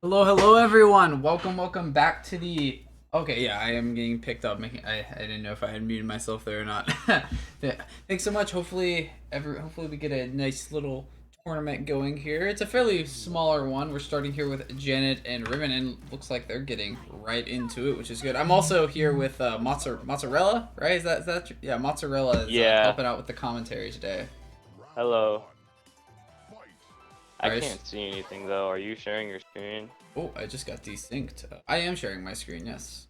Hello, everyone. Welcome back to the. Okay, yeah, I am getting picked up. I didn't know if I had muted myself there or not. Yeah, thanks so much. Hopefully we get a nice little tournament going here. It's a fairly smaller one. We're starting here with Janet and Riven, and looks like they're getting right into it, which is good. I'm also here with Mozzarella, right? Yeah, Mozzarella is Yeah, helping out with the commentary today. hello. I Alright. can't see anything though. Are you sharing your screen? Oh, I just got desynced. I am sharing my screen. Yes.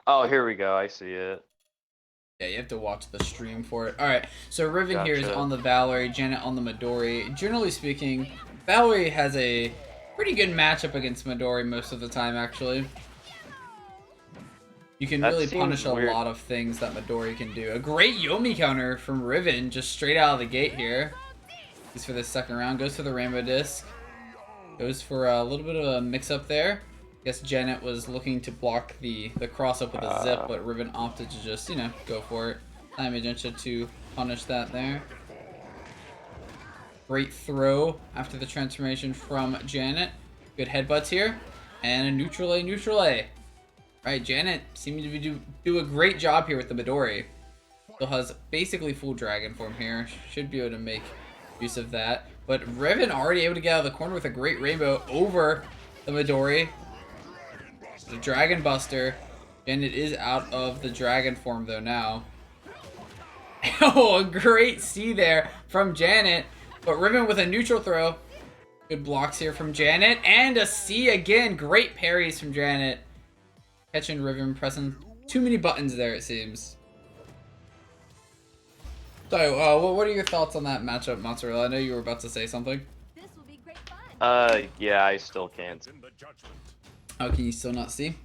Oh, here we go. I see it. Yeah, you have to watch the stream for it. Alright, so Riven here is Gotcha. on the Valerie, Janet on the Midori. Generally speaking, Valerie has a pretty good matchup against Midori most of the time, actually. You can That really seems punish a weird. lot of things that Midori can do. A great Yomi counter from Riven, just straight out of the gate here. He's for the second round, goes for the Rainbow Disc. Goes for a little bit of a mix-up there. I guess Janet was looking to block the cross-up with a zip, Uh, but Riven opted to just, go for it. Time Magenta to punish that there. Great throw after the transformation from Janet. Good headbutts here. And a neutral A, neutral A. Right, Janet seeming to do a great job here with the Midori. Still has basically full dragon form here. Should be able to make use of that. But Riven already able to get out of the corner with a great rainbow over the Midori. The Dragon Buster. Janet is out of the dragon form though now. Oh, a great C there from Janet. But Riven with a neutral throw. Good blocks here from Janet. And a C again. Great parries from Janet. Catching Riven, pressing too many buttons there, it seems. So, what are your thoughts on that matchup, Mozzarella? I know you were about to say something. yeah, I still can't. Oh, can you still not see?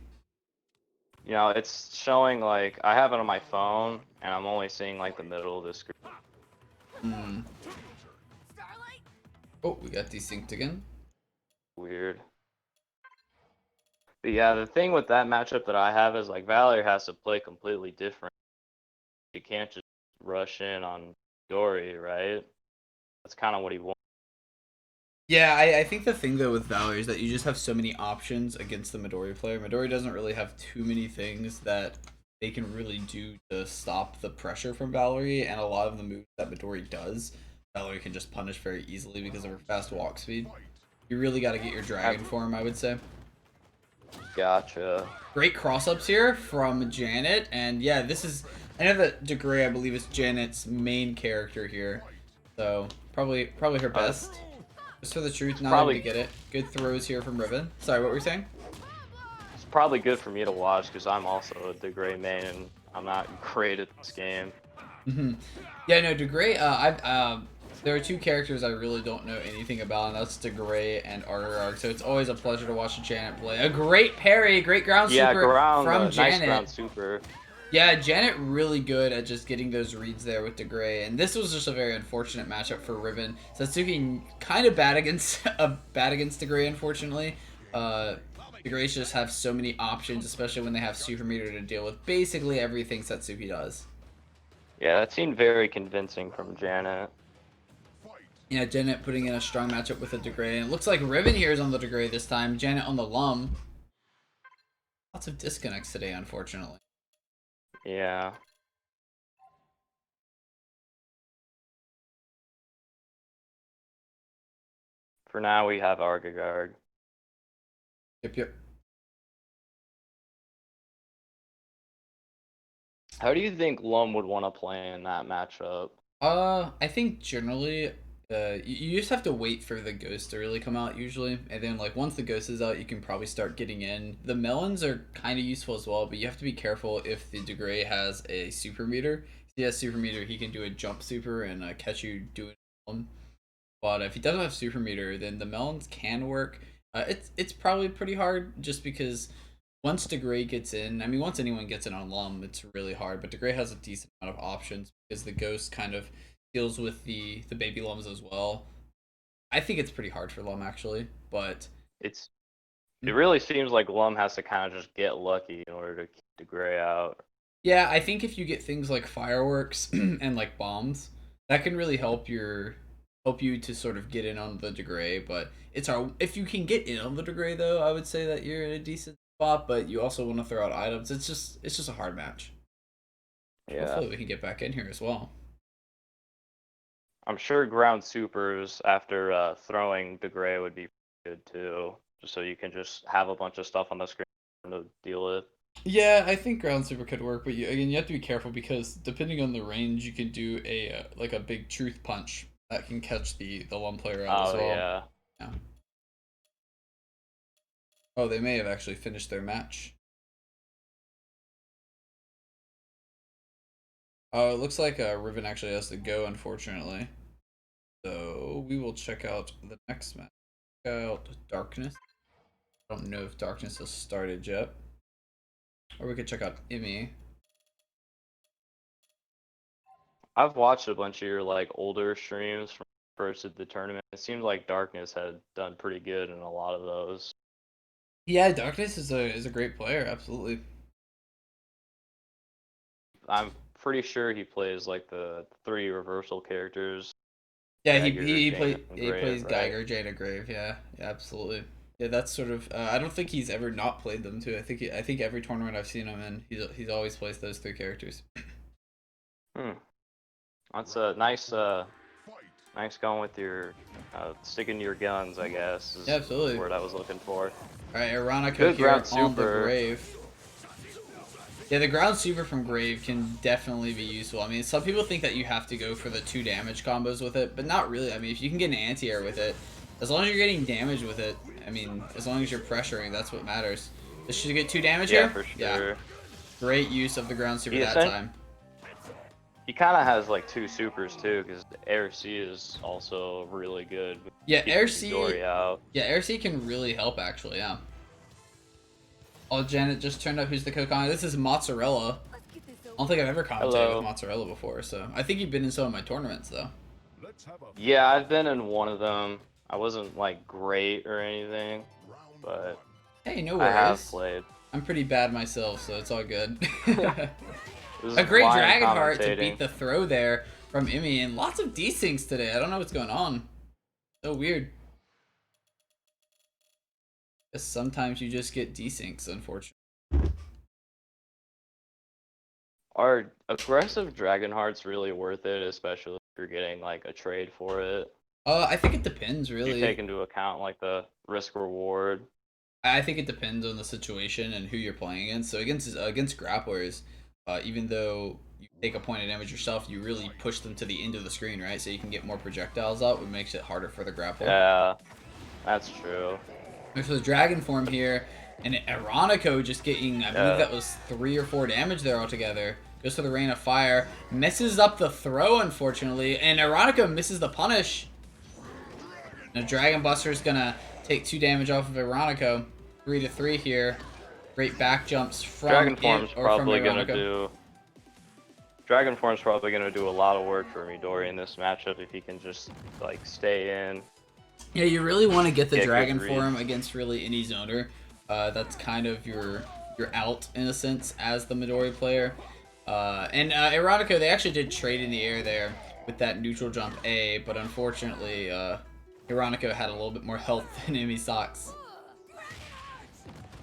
It's showing like I have it on my phone, and I'm only seeing like the middle of the screen. Hmm. Oh, we got desynced again. Weird. But yeah, the thing with that matchup that I have is like Valor has to play completely different. You can't just rush in on Dory, right? That's kind of what he wants. Yeah, I think the thing though with Valerie is that you just have so many options against the Midori player. Midori doesn't really have too many things that they can really do to stop the pressure from Valerie, and a lot of the moves that Midori does, Valerie can just punish very easily because of her fast walk speed. You really got to get your I dragon form, I would say. gotcha. Great cross-ups here from Janet, and yeah, this is, I know that Degree, I believe, is Janet's main character here, so probably her Uh, best. Just for the truth, it's not able to probably get it. Good throws here from Riven. Sorry, what were you saying? It's probably good for me to watch because I'm also the gray main and I'm not great at this game. Hmm. Yeah, no, Degree. There are two characters I really don't know anything about, and that's Degree and Argarog. So it's always a pleasure to watch Janet play. A great parry, great ground Yeah, super ground, from nice Janet. ground super. Yeah, Janet really good at just getting those reads there with DeGray, and this was just a very unfortunate matchup for Riven. Satsuki kind of bad against DeGray, unfortunately. DeGray just have so many options, especially when they have Super Meter to deal with basically everything Satsuki does. Yeah, that seemed very convincing from Janet. Yeah, Janet putting in a strong matchup with a DeGray, and it looks like Riven here is on the DeGray this time. Janet on the Lum. Lots of disconnects today, unfortunately. Yeah. For now, we have Argagard. Yep. How do you think Lum would want to play in that matchup? I think generally, you just have to wait for the ghost to really come out usually, and then like once the ghost is out, you can probably start getting in. The melons are kind of useful as well, but you have to be careful if the Degree has a super meter. If he has super meter, he can do a jump super and catch you doing one. But if he doesn't have super meter, then the melons can work. It's probably pretty hard just because once DeGray gets in, I mean, once anyone gets in on Lum, it's really hard. But DeGray has a decent amount of options because the Ghost kind of deals with the baby Lums as well. I think it's pretty hard for Lum actually, but It's It really seems like Lum has to kind of just get lucky in order to keep the gray out. yeah, I think if you get things like fireworks and like bombs, that can really help you to sort of get in on the degree. But it's hard. If you can get in on the degree, though, I would say that you're in a decent spot. But you also want to throw out items. It's just a hard match. Yeah. Hopefully we can get back in here as well. I'm sure ground supers after throwing Degray would be good too, just so you can just have a bunch of stuff on the screen to deal with. Yeah, I think ground super could work, but you have to be careful because depending on the range, you can do a like a big truth punch that can catch the lone player out as well. Yeah. Yeah. Oh, they may have actually finished their match. Oh, it looks like Riven actually has to go, unfortunately. So we will check out the next match. Check out Darkness. I don't know if Darkness has started yet. Or we could check out Emmy. I've watched a bunch of your like older streams from first of the tournament. It seems like Darkness had done pretty good in a lot of those. Yeah, Darkness is a great player, absolutely. I'm pretty sure he plays like the 3 reversal characters. Yeah, Geiger, Jaina, and he Grave, plays right? Geiger, Jaina, Grave. Yeah, yeah, absolutely. Yeah, that's sort of. I don't think he's ever not played them too. I think every tournament I've seen him in, he's always plays those 3 characters. Hmm. That's a nice going with your sticking to your guns, I guess, is Yeah, absolutely. the word I was looking for. All right, Ironica Good here ground on the super. Grave. Yeah, the ground super from Grave can definitely be useful. I mean, some people think that you have to go for the 2 damage combos with it, but not really. I mean, if you can get an anti-air with it, as long as you're getting damage with it, I mean, as long as you're pressuring, that's what matters. Does she get 2 damage here? Yeah, for sure. Yeah. Great use of the ground super that time. He kind of has like 2 supers too, because Air C is also really good. Yeah, Air C. Yeah, Air C can really help actually. Yeah. Oh, Janet just turned up. Who's the co-commentator? This is Mozzarella. I don't think I've ever commentated with Mozzarella before, so I think you've been in some of my tournaments though. Yeah, I've been in one of them. I wasn't like great or anything, but hey, no worries. I have played. I'm pretty bad myself, so it's all good. A great Dragonheart to beat the throw there from Emmy, and lots of desyncs today. I don't know what's going on. So weird. Guess sometimes you just get desyncs, unfortunately. Are aggressive Dragonhearts really worth it, especially if you're getting like a trade for it? I think it depends, really. You take into account like the risk reward. I think it depends on the situation and who you're playing against. So against grapplers, even though you take a point of damage yourself, you really push them to the end of the screen, right? So you can get more projectiles out, which makes it harder for the grappler. Yeah, that's true. There's the dragon form here, and Ironico just getting, I believe that was 3 or 4 damage there altogether. Goes for the Rain of Fire, messes up the throw, unfortunately, and Ironico misses the punish. Now Dragon Buster's gonna take 2 damage off of Ironico. 3-3 here. Great back jumps from Dragon Form's probably gonna do. Dragon Form's probably gonna do a lot of work for Midori in this matchup if he can just like stay in. Yeah, you really want to get the Dragon Form against really any zoner. That's kind of your out in a sense as the Midori player. And Ironico, they actually did trade in the air there with that neutral jump A, but unfortunately, Ironico had a little bit more health than Emmy Socks.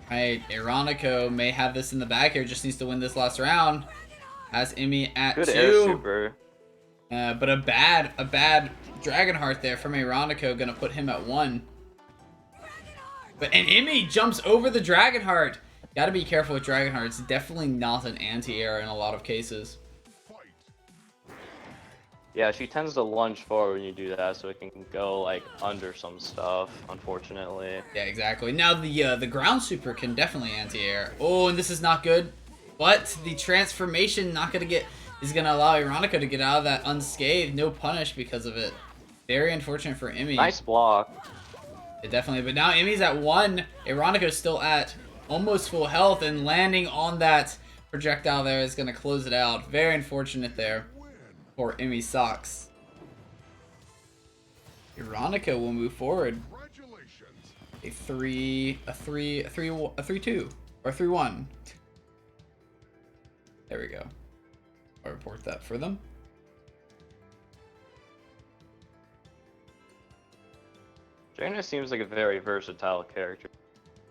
Alright, Ironico may have this in the bag here, just needs to win this last round. Has Emmy at 2. Air super. But a bad Dragonheart there from Ironico, gonna put him at 1. And Emmy jumps over the Dragonheart. Gotta be careful with Dragonheart. It's definitely not an anti-air in a lot of cases. Yeah, she tends to lunge forward when you do that, so it can go like under some stuff, unfortunately. Yeah, exactly. Now the ground super can definitely anti-air. Oh, and this is not good. But the transformation is gonna allow Ironico to get out of that unscathed. No punish because of it. Very unfortunate for Emmy. Nice block. Yeah, definitely. But now Emmy's at 1. Ironico's still at almost full health, and landing on that projectile there is gonna close it out. Very unfortunate there for Emmy Socks. Ironico will move forward. A 3-2 or 3-1. There we go. I'll report that for them. Jaina seems like a very versatile character.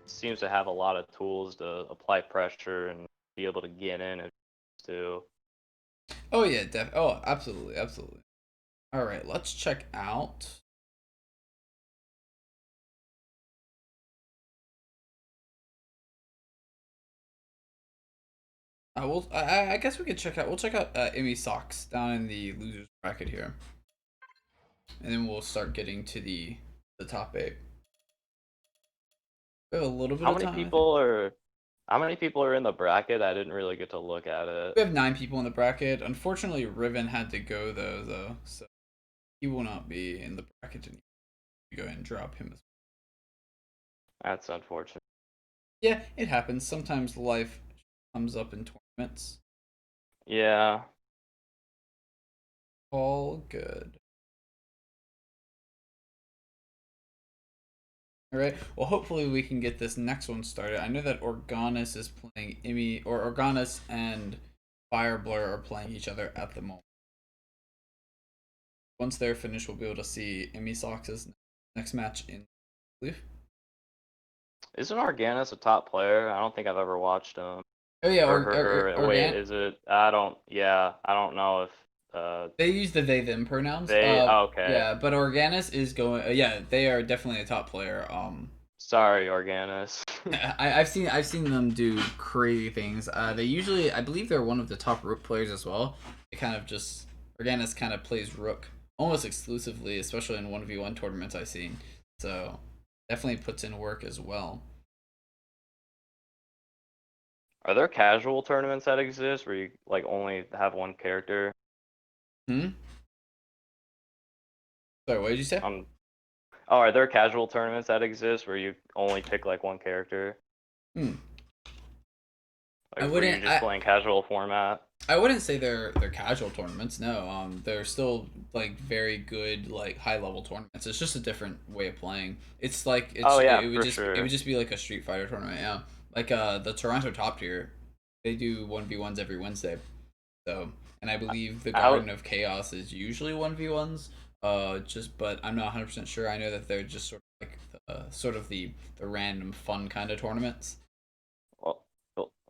Seems to have a lot of tools to apply pressure and be able to get in if to. Oh yeah, oh, absolutely, absolutely. All right, let's check out. I guess we could check out. We'll check out Emmy Socks down in the losers bracket here, and then we'll start getting to the top 8. We have a little bit How of many time. I think. people are how many people are in the bracket? I didn't really get to look at it. We have 9 people in the bracket. Unfortunately, Riven had to go though, so he will not be in the bracket anymore. Go ahead and drop him as well. That's unfortunate. Yeah, it happens. Sometimes life comes up in tournaments. Yeah. All good. All right. Well, hopefully we can get this next one started. I know that Organis is playing Emmy, or Organis and Fireblur are playing each other at the moment. Once they're finished, we'll be able to see Emmy Sox's next match in Leaf. Isn't Organis a top player? I don't think I've ever watched him. Oh yeah, Wait, is it? I don't. Yeah, I don't know if. They use the they them pronouns. Okay. Yeah, but Organis is going. Yeah, they are definitely a top player. Sorry, Organis. I've seen them do crazy things. They usually, I believe, they're one of the top rook players as well. They kind of just Organis kind of plays rook almost exclusively, especially in 1v1 tournaments I've seen. So definitely puts in work as well. Are there casual tournaments that exist where you like only have one character? Hmm. Sorry, what did you say? Oh, are there casual tournaments that exist where you only pick like one character? Hmm. Like, were you just playing casual format? I wouldn't say they're casual tournaments. No, they're still like very good, like high level tournaments. It's just a different way of playing. It's like it would just be like a Street Fighter tournament. Yeah, like the Toronto top tier, they do 1v1s every Wednesday. So, and I believe the Garden of Chaos is usually 1v1s. But I'm not 100% sure. I know that they're just sort of like the random fun kind of tournaments. Well,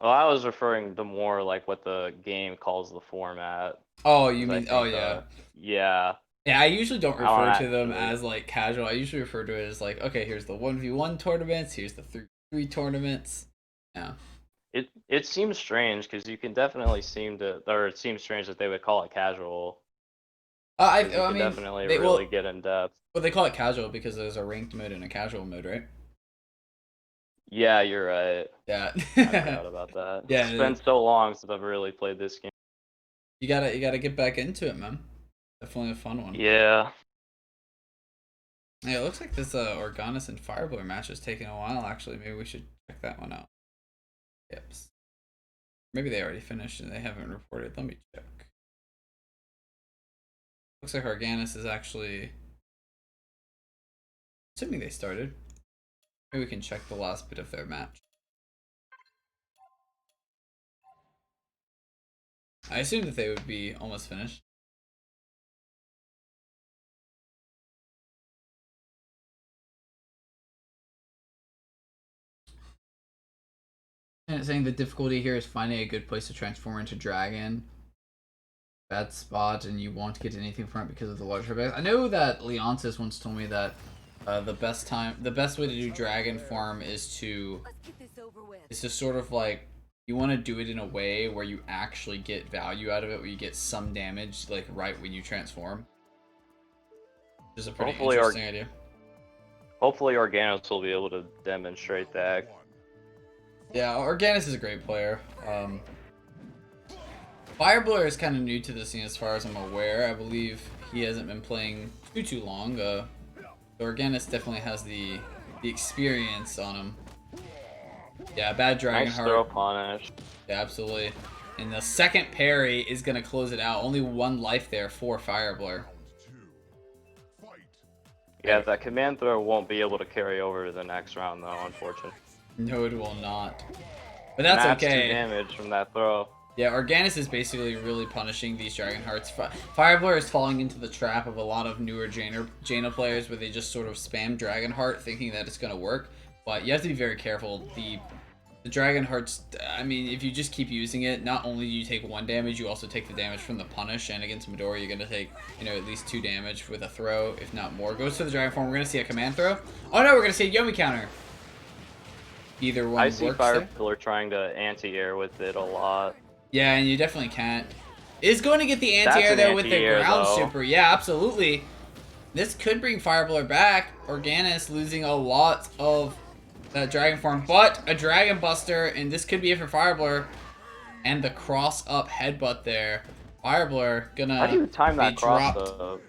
I was referring to more like what the game calls the format. Oh, you mean? Oh, yeah. Yeah. Yeah, I usually don't refer to them as like casual. I usually refer to it as like, okay, here's the 1v1 tournaments, here's the 3v3 tournaments. Yeah. It seems strange because you can definitely it seems strange that they would call it casual. I mean, definitely really get in depth. Well, they call it casual because there's a ranked mode and a casual mode, right? Yeah, you're right. Yeah. I forgot about that. Yeah, it's been so long since I've really played this game. You gotta get back into it, man. Definitely a fun one. Yeah. Yeah, it looks like this Organis and Fireblur match is taking a while. Actually, maybe we should check that one out. Yep. Maybe they already finished and they haven't reported. Let me check. Looks like Organis is actually. Assuming they started. Maybe we can check the last bit of their match. I assume that they would be almost finished. And it's saying the difficulty here is finding a good place to transform into dragon. Bad spot, and you won't get anything from it because of the larger base. I know that Leontis once told me that the best way to do dragon form is to sort of like you want to do it in a way where you actually get value out of it, where you get some damage like right when you transform. Which is a pretty interesting idea. Hopefully Organis will be able to demonstrate that. Yeah, Organis is a great player. Fireblur is kind of new to the scene as far as I'm aware. I believe he hasn't been playing too long. Organis definitely has the experience on him. Yeah, bad Dragon nice Heart. Throw punish. Yeah, absolutely. And the second parry is going to close it out. Only one life there for Fireblur. Yeah, that command throw won't be able to carry over to the next round, though, unfortunately. No, it will not. But that's okay. 2 damage from that throw. Yeah, Organis is basically really punishing these Dragon Hearts. Fireblower is falling into the trap of a lot of newer Jaina players where they just sort of spam Dragon Heart thinking that it's going to work. But you have to be very careful. The Dragon Hearts, I mean, if you just keep using it, not only do you take 1 damage, you also take the damage from the punish. And against Midori, you're going to take, you know, at least 2 damage with a throw, if not more. Goes to the Dragon form. We're going to see a command throw. Oh no, we're going to see a Yomi counter. Either one I see works there. Firepillar trying to anti-air with it a lot. Yeah, and you definitely can't. Is going to get the That's anti-air an though with the anti-air, ground though. super. Yeah, absolutely. This could bring Fireblower back. Organis losing a lot of that Dragon form, but a Dragon Buster, and this could be it for Fireblower. And the cross-up headbutt there. Fireblower gonna How do you time be that cross dropped. up?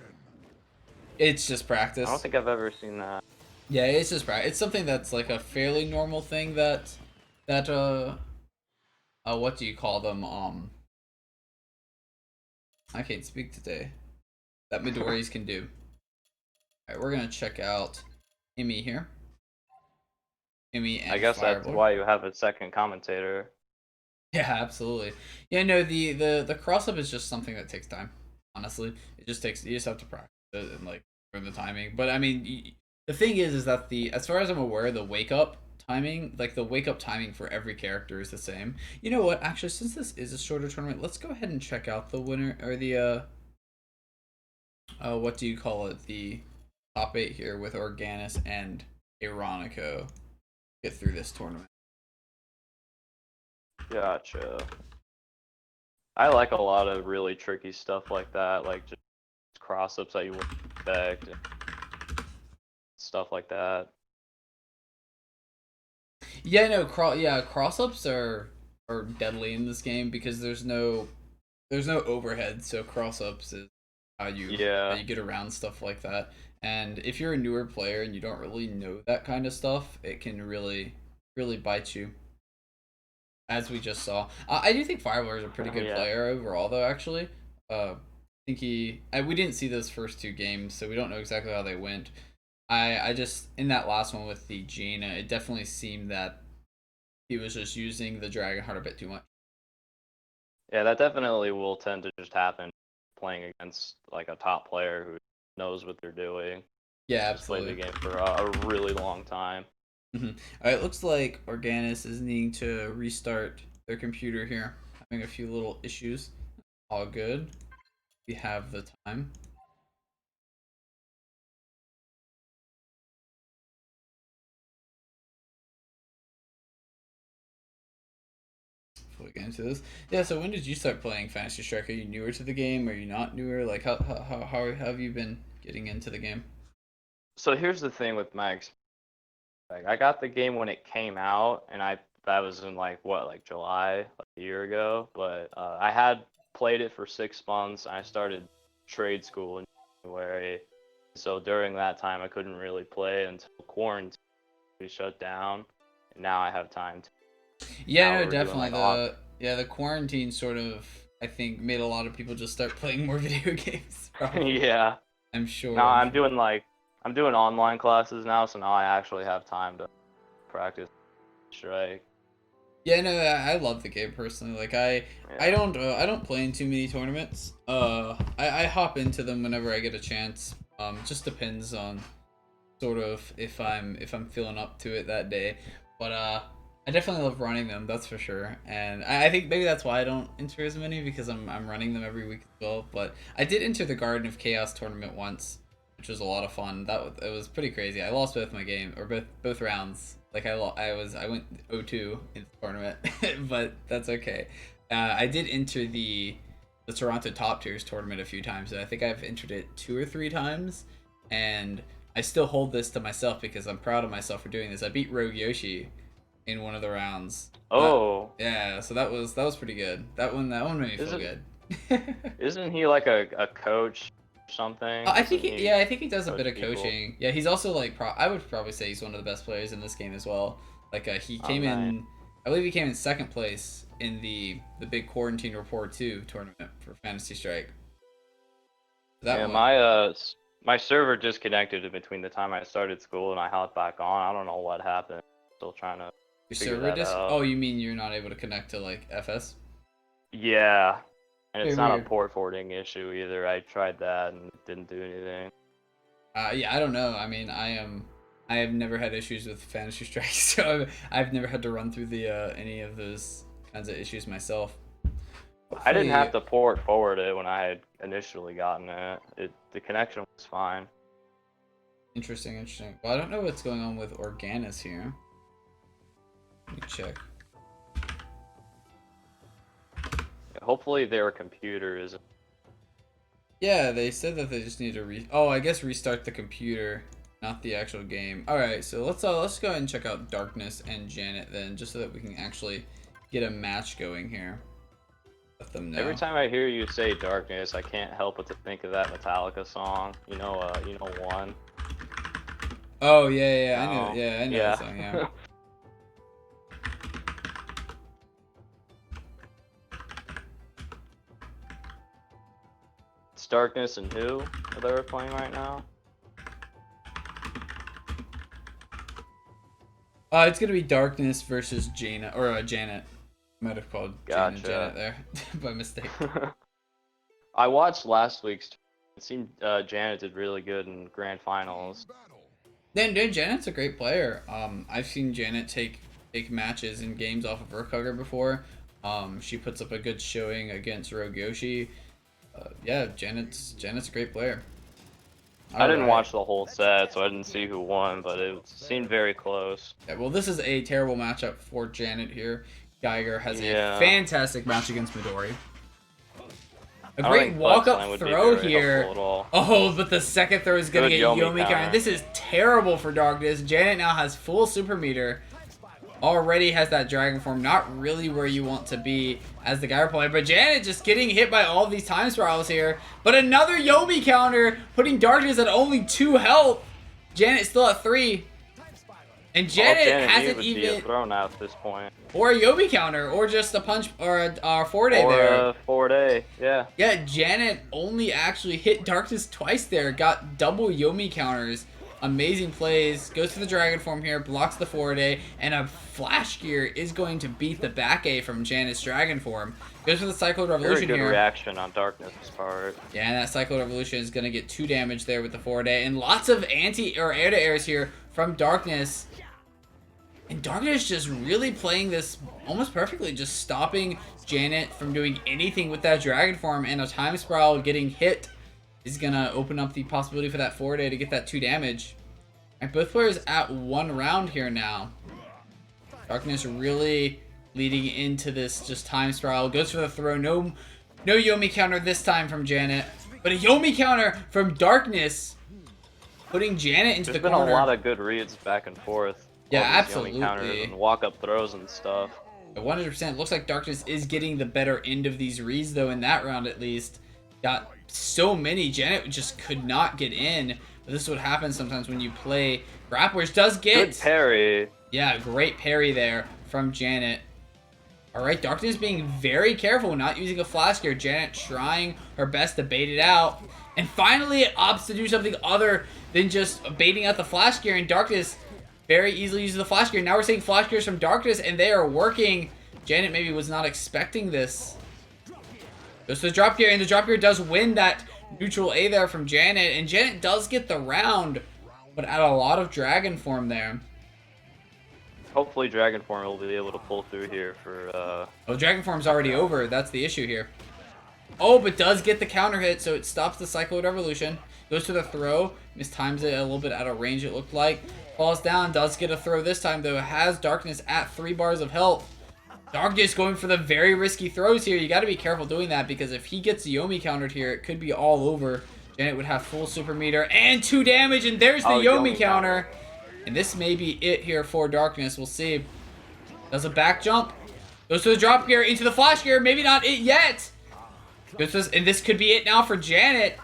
It's just I practice. don't think I've ever seen that. Yeah, it's just practice. It's something that's like a fairly normal thing that what do you call them? I can't speak today. That Midori's can do. Alright, we're gonna check out Imi here. Imi and I guess that's Fireball. why you have a second commentator. Yeah, absolutely. Yeah, no, the cross up is just something that takes time. Honestly, it just takes, you just have to practice it and like learn the timing. But I mean, the thing is that as far as I'm aware, the wake up timing, like the wake up timing for every character is the same. You know what? Actually, since this is a shorter tournament, let's go ahead and check out the winner or the what do you call it? The top 8 here with Organis and Ironico. Get through this tournament. Gotcha. I like a lot of really tricky stuff like that, like just cross-ups that you wouldn't expect, and stuff like that. Yeah, no, cross ups are deadly in this game because there's no overhead, so cross ups is how Yeah, you get around stuff like that. And if you're a newer player and you don't really know that kind of stuff, it can really bite you, as we just saw. I do think Fireblower is a pretty good yeah. player overall, though. Actually, I think we didn't see those first 2 games, so we don't know exactly how they went. I just in that last one with the Jaina, it definitely seemed that he was just using the Dragon Heart a bit too much. Yeah, that definitely will tend to just happen playing against like a top player who knows what they're doing. Yeah, Just played the absolutely. game for a really long time. All right, looks like Organis is needing to restart their computer here, having a few little issues. All good. We have the time. Before we get into this, yeah. So when did you start playing Fantasy Strike? Are you newer to the game? Are you not newer? Like how have you been getting into the game? So here's the thing with my experience. Like, I got the game when it came out, and that was in like what, like July, like a year ago. But I had played it for 6 months. And I started trade school in January, so during that time I couldn't really play until quarantine shut down. And now I have time to. Yeah, Now no, we're doing definitely. like on. The quarantine sort of, I think, made a lot of people just start playing more video games. Probably. Yeah. I'm sure. Now I'm sure. I'm doing online classes now, so now I actually have time to practice strike. Yeah, no, I love the game personally. Like Yeah. I don't play in too many tournaments. I hop into them whenever I get a chance. Just depends on sort of if I'm feeling up to it that day. But I definitely love running them. That's for sure. And I think maybe that's why I don't enter as many because I'm running them every week as well. But I did enter the Garden of Chaos tournament once, which was a lot of fun. It was pretty crazy. I lost both my game or both rounds. Like I went 0-2 in the tournament, but that's okay. I did enter the Toronto Top Tiers tournament a few times. And I think I've entered it 2 or 3 times, and I still hold this to myself because I'm proud of myself for doing this. I beat Rogue Yoshi in one of the rounds. Oh, Yeah, so that was pretty good. That one made me feel isn't good. isn't he like a coach or something? I think Doesn't he yeah, I think he does a coach bit of people? coaching. Yeah, he's also like I would probably say he's one of the best players in this game as well. Like he Oh, came nice. in, I believe he came in second place in the big Quarantine Report 2 tournament for Fantasy Strike. That Yeah, one. my server disconnected between the time I started school and I hopped back on. I don't know what happened. Still trying to Your figure server that disc? out. Oh, you mean you're not able to connect to like FS? Yeah, and Very it's not a weird. port forwarding issue either. I tried that and it didn't do anything. Yeah, I don't know. I mean, I have never had issues with Fantasy Strike, so I've never had to run through the any of those kinds of issues myself. I didn't Hopefully, have to port forward it when I had initially gotten it. The connection was fine. interesting, interesting. Well, I don't know what's going on with Organis here. Let me check. Hopefully their computer is. Yeah, they said that they just need to oh, I guess restart the computer, not the actual game. All right, so let's go ahead and check out Darkness and Janet then, just so that we can actually get a match going here. Let them know. Every time I hear you say darkness, I can't help but to think of that Metallica song. You know, One. Oh yeah, I know. No. Yeah, I know that song. Yeah. It's Darkness and who are they playing right now? It's gonna be Darkness versus Janet, or Janet. Might have called Gotcha. Janet there by mistake. I watched last week's. It seemed Janet did really good in grand finals. Then Janet's a great player. I've seen Janet take matches in games off of Urkhugger before. She puts up a good showing against Rogue Yoshi. Yeah, Janet's a great player. I didn't watch the whole set, so I didn't see who won, but it seemed very close. Yeah, well, this is a terrible matchup for Janet here. Geiger has a fantastic match against Midori. A great walk-up throw here. Oh, but the second throw is going to get Yomi counter. This is terrible for Darkness. Janet now has full super meter. Already has that dragon form. Not really where you want to be as the Geiger player. But Janet just getting hit by all these time spirals here. But another Yomi counter, putting Darkness at only 2 health. Janet still at 3. And Janet hasn't even thrown out at this point. Or a Yomi counter, or just a punch, or a 4-day there. Or a 4-day, yeah. Yeah, Janet only actually hit Darkness twice there. Got double Yomi counters. Amazing plays. Goes for the dragon form here, blocks the 4-day, and a flash gear is going to beat the back A from Janet's dragon form. Goes for the Cyclone Revolution Very good here. Reaction on Darkness' part. Yeah, and that Cyclone Revolution is going to get 2 damage there with the 4-day, and lots of air-to-airs here from Darkness. And Darkness just really playing this almost perfectly, just stopping Janet from doing anything with that dragon form, and a time spiral getting hit is gonna open up the possibility for that 4-day to get that 2 damage. And both players at 1 round here now. Darkness really leading into this just time spiral. Goes for the throw. No Yomi counter this time from Janet, but a Yomi counter from Darkness, putting Janet into the corner. There's been a lot of good reads back and forth. Yeah, absolutely. Counters and walk-up throws and stuff. 100%. Looks like Darkness is getting the better end of these reads, though, in that round at least. Got so many. Janet just could not get in. But this is what happens sometimes when you play grapplers. Does get... Good parry. Yeah, great parry there from Janet. Alright, Darkness being very careful, not using a flash gear. Janet trying her best to bait it out. And finally, it opts to do something other than just baiting out the flash gear, and Darkness very easily uses the flash gear. Now we're seeing flash gears from Darkness, and they are working. Janet maybe was not expecting this. Goes to the drop gear, and the drop gear does win that neutral A there from Janet, and Janet does get the round, but at a lot of dragon form there. Hopefully dragon form will be able to pull through here for Oh, dragon form's already over. That's the issue here. Oh, but does get the counter hit, so it stops the Cyclone Revolution. Goes to the throw, mistimes it a little bit out of range, it looked like. Falls down, does get a throw this time, though. Has Darkness at 3 bars of health. Darkness going for the very risky throws here. You got to be careful doing that, because if he gets Yomi countered here, it could be all over. Janet would have full super meter and 2 damage, and there's the Yomi counter. And this may be it here for Darkness. We'll see. Does a back jump. Goes to the drop gear, into the flash gear. Maybe not it yet. Goes to this, and this could be it now for Janet.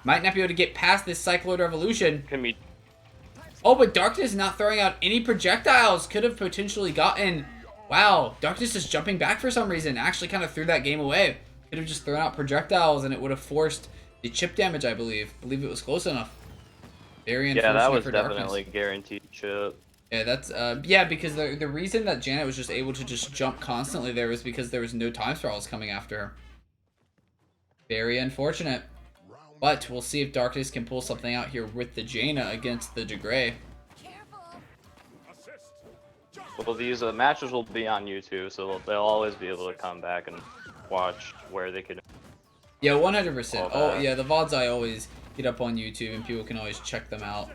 Might not be able to get past this Cyclone Revolution. Oh, but Darkness not throwing out any projectiles. Could have potentially gotten... Wow, Darkness is jumping back for some reason. Actually kind of threw that game away. Could have just thrown out projectiles, and it would have forced the chip damage, I believe. I believe it was close enough. Very unfortunate for Darkness. Yeah, that was definitely guaranteed chip. Yeah, that's yeah, because the reason that Janet was just able to just jump constantly there was because there was no time spirals coming after her. Very unfortunate. But we'll see if Darkness can pull something out here with the Jaina against the DeGray. Well, these matches will be on YouTube, so they'll always be able to come back and watch where they could. Yeah, 100%. Oh, that. yeah, the VODs I always get up on YouTube, and people can always check them out.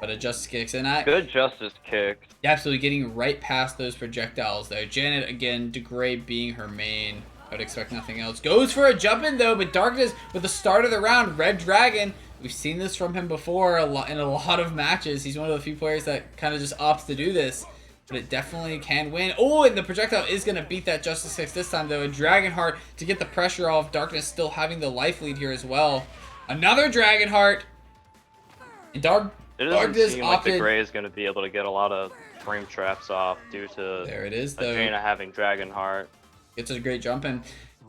But a Justice Kicks, and Good Justice Kick. absolutely getting right past those projectiles there. Janet, again, DeGray being her main. I would expect nothing else. Goes for a jump in, though, but Darkness, with the start of the round, Red Dragon. We've seen this from him before in a lot of matches. He's one of the few players that kind of just opts to do this. But it definitely can win. Oh, and the projectile is going to beat that Justice Six this time, though. And Dragonheart to get the pressure off. Darkness still having the life lead here as well. Another Dragonheart. And It doesn't seem like the Gray is going to be able to get a lot of frame traps off due to there it is, though. Jaina having Dragonheart. Gets a great jump in.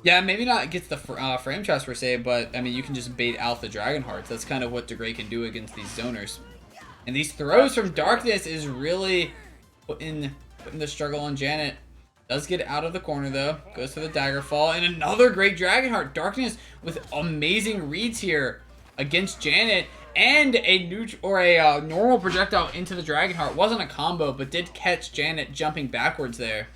Yeah, maybe not gets the frame traps per se, but I mean, you can just bait out the Dragonhearts. That's kind of what DeGray can do against these zoners. And these throws from Darkness is really putting the struggle on Janet. Does get out of the corner though. Goes for the dagger fall. And another great Dragonheart. Darkness with amazing reads here against Janet. And a normal projectile into the Dragonheart. Wasn't a combo, but did catch Janet jumping backwards there.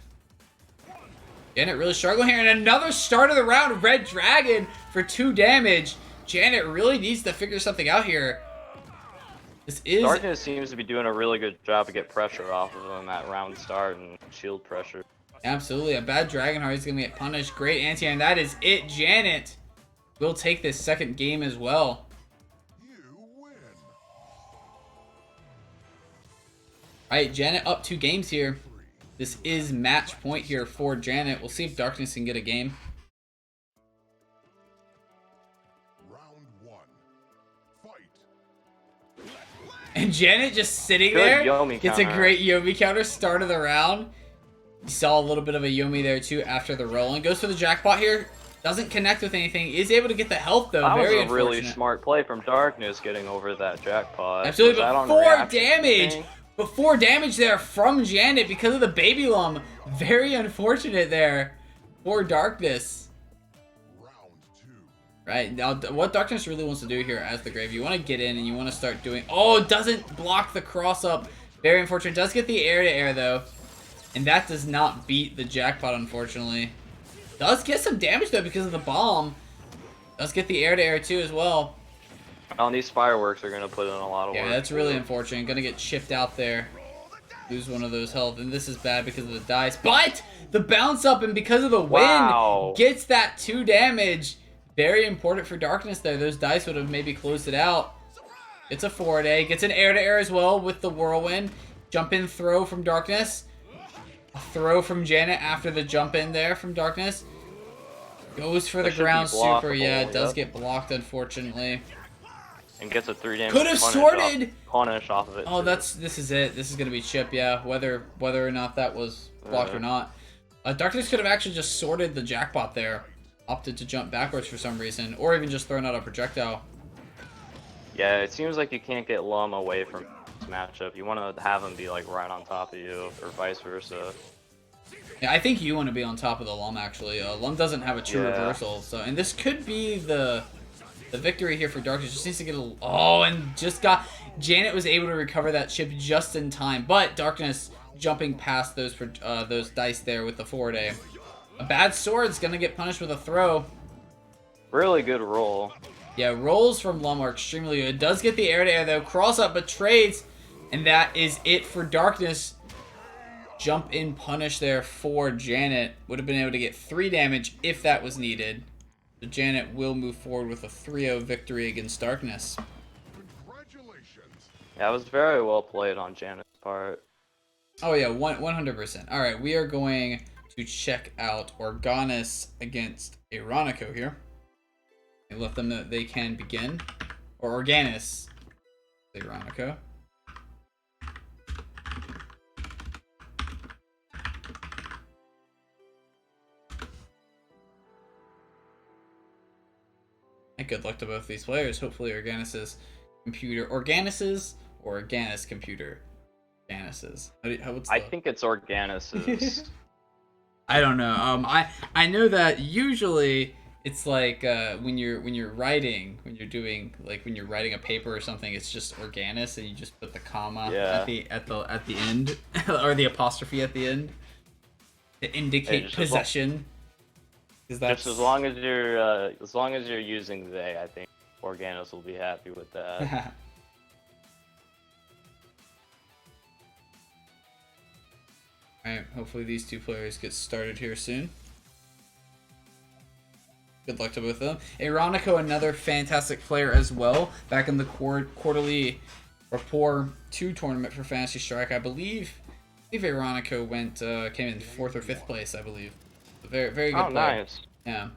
Janet really struggling here. And another start of the round. Red Dragon for 2 damage. Janet really needs to figure something out here. Darkness seems to be doing a really good job to get pressure off of him at round start and shield pressure. Absolutely. A bad Dragonheart is going to get punished. Great anti, and that is it. Janet will take this second game as well. Alright, Janet up 2 games here. This is match point here for Janet. We'll see if Darkness can get a game. And Janet just sitting there gets a great Yomi counter start of the round. You saw a little bit of a Yomi there too after the roll. And goes for the jackpot here. Doesn't connect with anything. Is able to get the health though. That Very was a really smart play from Darkness getting over that jackpot. Absolutely, but 4 damage. But 4 damage there from Janet because of the baby lum. Very unfortunate there for Darkness. Right, now what Darkness really wants to do here as the Grave, you want to get in and you want to start doing... Oh, it doesn't block the cross up. Very unfortunate. Does get the air-to-air, though. And that does not beat the jackpot, unfortunately. Does get some damage, though, because of the bomb. Does get the air-to-air, too, as well. Oh, and these fireworks are going to put in a lot of work. Yeah, that's really unfortunate. Going to get chipped out there. Lose one of those health. And this is bad because of the dice. But the bounce up, and because of the wind, gets that 2 damage. Very important for Darkness there. Those dice would have maybe closed it out. It's a 4-day. Gets an air-to-air as well with the whirlwind. Jump in throw from Darkness. A throw from Janet after the jump in there from Darkness. Goes for the ground super. Yeah, it does get blocked, unfortunately. And gets a 3 damage could have sorted punish off of it. Oh, this is it. This is gonna be chip. Yeah, whether or not that was blocked or not. Darkness could have actually just sorted the jackpot there. Opted to jump backwards for some reason, or even just thrown out a projectile. Yeah, it seems like you can't get Lum away from this matchup. You want to have him be like right on top of you, or vice versa. Yeah, I think you want to be on top of the Lum actually. Lum doesn't have a true reversal, so and this could be the victory here for Darkness. Just needs to get a and just got Janet was able to recover that chip just in time, but Darkness jumping past those dice there with the 4-day. A bad sword's gonna get punished with a throw. Really good roll. Yeah, rolls from Lum are extremely good. Does get the air-to-air though. Cross up, but trades. And that is it for Darkness. Jump in punish there for Janet. Would have been able to get 3 damage if that was needed. So Janet will move forward with a 3-0 victory against Darkness. Congratulations. Yeah, it was very well played on Janet's part. Oh yeah, 100%. Alright, we are going to check out Organis against Aronico here. And let them know that they can begin. Or Organis. Aronico. And good luck to both these players. Hopefully Organis's computer... Organis's or Organis computer Organis's? What's I the... think it's Organis's. I don't know. I know that usually it's like when you're writing, when you're doing like when you're writing a paper or something, it's just Organis and you just put the comma Yeah. at the end or the apostrophe at the end to indicate possession. Just as long as you're using they, I think Organis will be happy with that. Alright, hopefully these two players get started here soon. Good luck to both of them. Ironico, another fantastic player as well. Back in the quarterly Rapport 2 tournament for Fantasy Strike, I believe Ironico came in 4th or 5th place, I believe. A very good player. Nice. Yeah.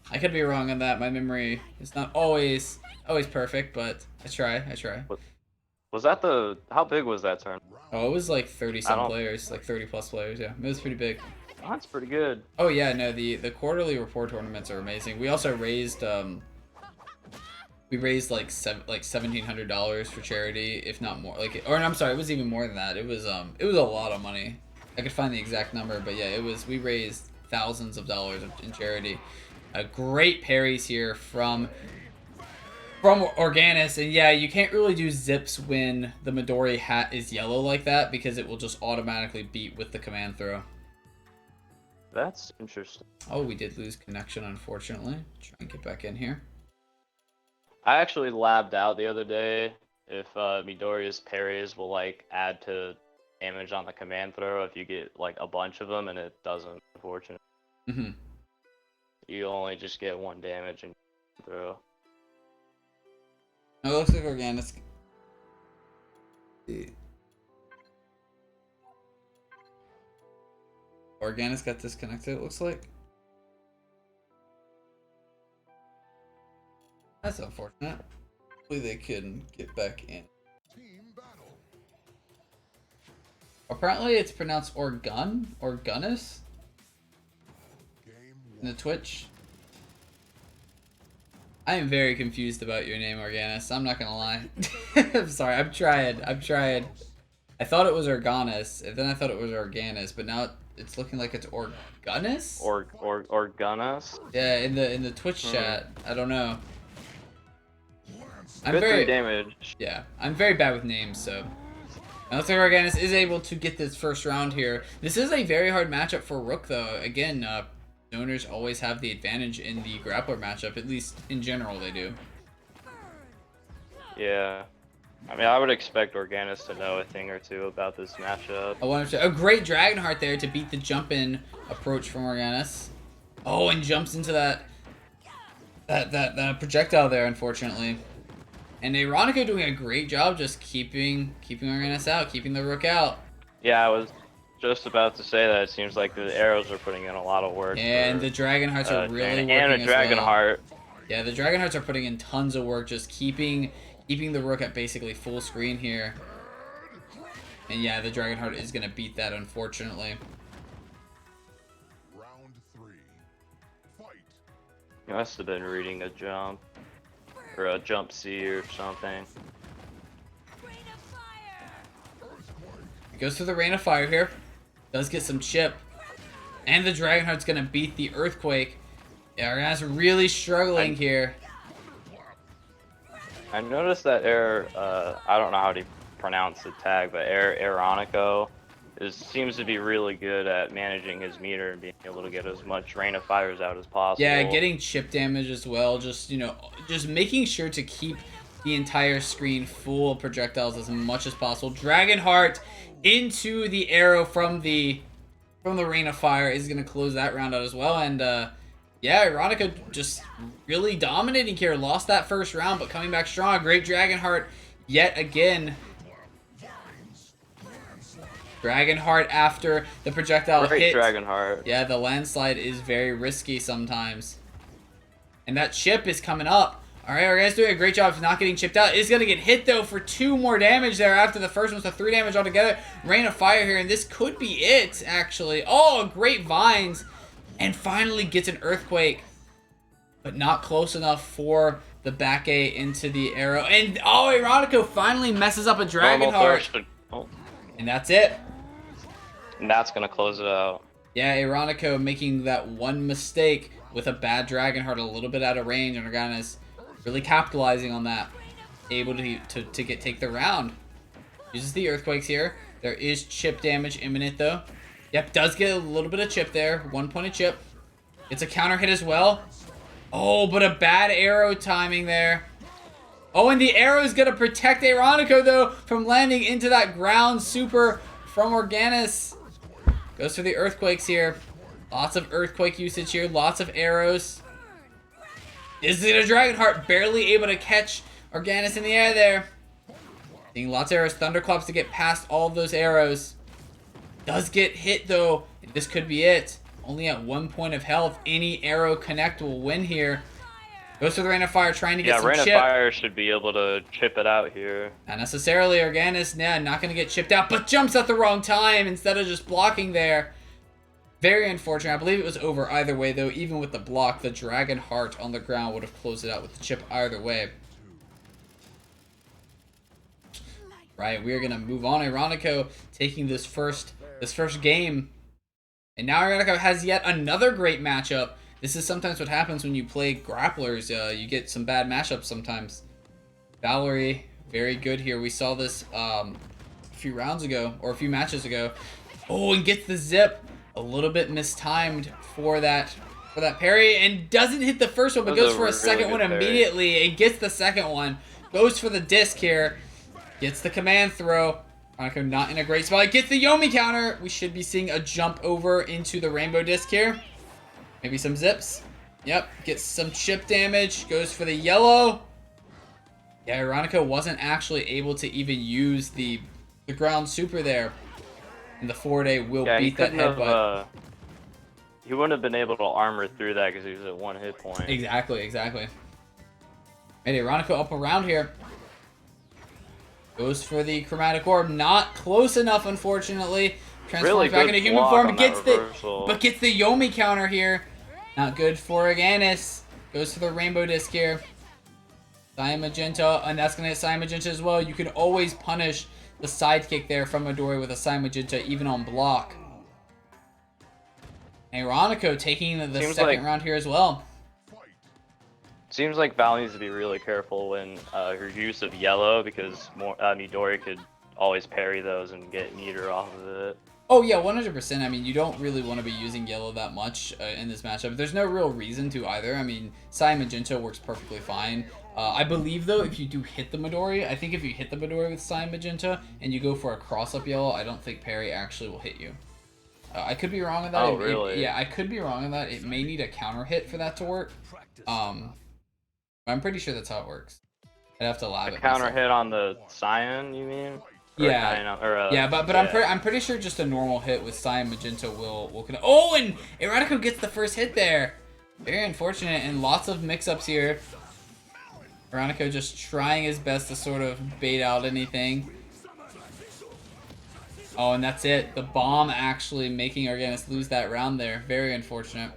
I could be wrong on that. My memory is not always perfect, but I try. Was that how big was that tournament? Oh, it was like 30-some players, like 30+ players, yeah. It was pretty big. Oh, that's pretty good. Oh yeah, no, the quarterly report tournaments are amazing. We also raised like $1,700 for charity, if not more. Or I'm sorry, it was even more than that. It was a lot of money. I could find the exact number, but yeah, we raised thousands of dollars in charity. Great parries here from Organis, and yeah, you can't really do zips when the Midori hat is yellow like that because it will just automatically beat with the command throw. That's interesting. Oh, we did lose connection, unfortunately. Try and get back in here. I actually labbed out the other day if Midori's parries will like add to damage on the command throw if you get like a bunch of them, and it doesn't, unfortunately. Mm-hmm. You only just get 1 damage and throw. It looks like Organis. Organis got disconnected, it looks like. That's unfortunate. Hopefully they can get back in. Apparently it's pronounced Organis in the Twitch. I am very confused about your name, Organis. I'm not gonna lie. I'm sorry. I'm trying. I thought it was Organis, and then I thought it was Organis, but now it's looking like it's Organis. Organis. Yeah, in the Twitch chat. I don't know. Good 3 damage. Yeah, I'm very bad with names, so. It looks like Organis is able to get this first round here. This is a very hard matchup for Rook, though. Again, zoners always have the advantage in the grappler matchup, at least in general they do. Yeah. I mean, I would expect Organis to know a thing or two about this matchup. A great Dragonheart there to beat the jump-in approach from Organis. Oh, and jumps into that projectile there, unfortunately. And Ironico doing a great job just keeping Organis out, keeping the Rook out. Yeah, I was just about to say that. It seems like the arrows are putting in a lot of work. And the Dragonhearts are really working and a Dragonheart. Well. Yeah, the Dragonhearts are putting in tons of work, just keeping the Rook at basically full screen here. And yeah, the Dragonheart is gonna beat that, unfortunately. Round 3. Fight. You must have been reading a jump. Or a jump C or something. Goes through the Rain of Fire here. Does get some chip. And the Dragonheart's gonna beat the Earthquake. Yeah, Organis really struggling here. I noticed that I don't know how to pronounce the tag, but Ironico seems to be really good at managing his meter and being able to get as much Rain of Fires out as possible. Yeah, getting chip damage as well. Just, just making sure to keep the entire screen full of projectiles as much as possible. Dragonheart into the arrow from the Rain of Fire is going to close that round out as well. And yeah, Ironico just really dominating here. Lost that first round, but coming back strong. Great Dragonheart yet again. Dragonheart after the projectile hit. Great Dragonheart. Yeah, the landslide is very risky sometimes. And that chip is coming up. Alright, our guy's doing a great job of not getting chipped out. Is going to get hit, though, for 2 more damage there after the first one, so 3 damage altogether. Rain of Fire here, and this could be it, actually. Oh, great Vines. And finally gets an Earthquake. But not close enough for the back A into the arrow. And, oh, Ironico finally messes up a Dragonheart. And that's it. And that's gonna close it out. Yeah, Ironico making that one mistake with a bad Dragonheart a little bit out of range, and Organis really capitalizing on that. Able to take the round. Uses the Earthquakes here. There is chip damage imminent though. Yep, does get a little bit of chip there. 1 point of chip. It's a counter hit as well. Oh, but a bad arrow timing there. Oh, and the arrow is going to protect Ironico though from landing into that ground super from Organis. Goes for the Earthquakes here. Lots of Earthquake usage here. Lots of arrows. Is it a Dragonheart? Barely able to catch Organis in the air there. Seeing lots of arrows. Thunderclaps to get past all of those arrows. Does get hit though. This could be it. Only at 1 point of health. Any arrow connect will win here. Goes for the Rain of Fire, trying to get some chip. Yeah, Rain of Fire should be able to chip it out here. Not necessarily. Organis, not going to get chipped out, but jumps at the wrong time instead of just blocking there. Very unfortunate. I believe it was over either way, though. Even with the block, the Dragonheart on the ground would have closed it out with the chip either way. Right, we are going to move on. Ironico taking this first game. And now Ironico has yet another great matchup. This is sometimes what happens when you play grapplers. You get some bad matchups sometimes. Valerie, very good here. We saw this a few rounds ago, or a few matches ago. Oh, and gets the zip. A little bit mistimed for that parry, and doesn't hit the first one, but goes for a second one immediately. And gets the second one. Goes for the disc here. Gets the command throw. Ironico not in a great spot. Gets the Yomi counter. We should be seeing a jump over into the rainbow disc here. Maybe some zips. Yep, gets some chip damage. Goes for the yellow. Yeah, Ironico wasn't actually able to even use the ground super there. And the 4-day will beat that headbutt. He wouldn't have been able to armor through that because he was at 1 hit point. Exactly. And Ironico up around here. Goes for the Chromatic Orb. Not close enough, unfortunately. Transforms back into human form. Gets the Yomi counter here. Not good for Organis. Goes for the Rainbow Disc here. Cyan Magenta, and that's going to hit Cyan Magenta as well. You can always punish the sidekick there from Midori with a Cyan Magenta, even on block. And Ironico taking the second round here as well. Seems like Val needs to be really careful when her use of yellow, because Midori could always parry those and get meter off of it. Oh yeah, 100%. I mean, you don't really want to be using yellow that much in this matchup. There's no real reason to either. I mean, Cyan Magenta works perfectly fine. I believe, though, if you do hit the Midori, I think if you hit the Midori with Cyan Magenta and you go for a cross-up yellow, I don't think parry actually will hit you. I could be wrong on that. Oh, really? Yeah, I could be wrong on that. It may need a counter hit for that to work. I'm pretty sure that's how it works. I'd have to lab it. Counter hit on the Cyan, you mean? Yeah, but I'm pretty sure just a normal hit with Cyan Magenta will connect. Oh, and Ironico gets the first hit there. Very unfortunate, and lots of mix-ups here. Ironico just trying his best to sort of bait out anything. Oh, and that's it. The bomb actually making Organis lose that round there. Very unfortunate.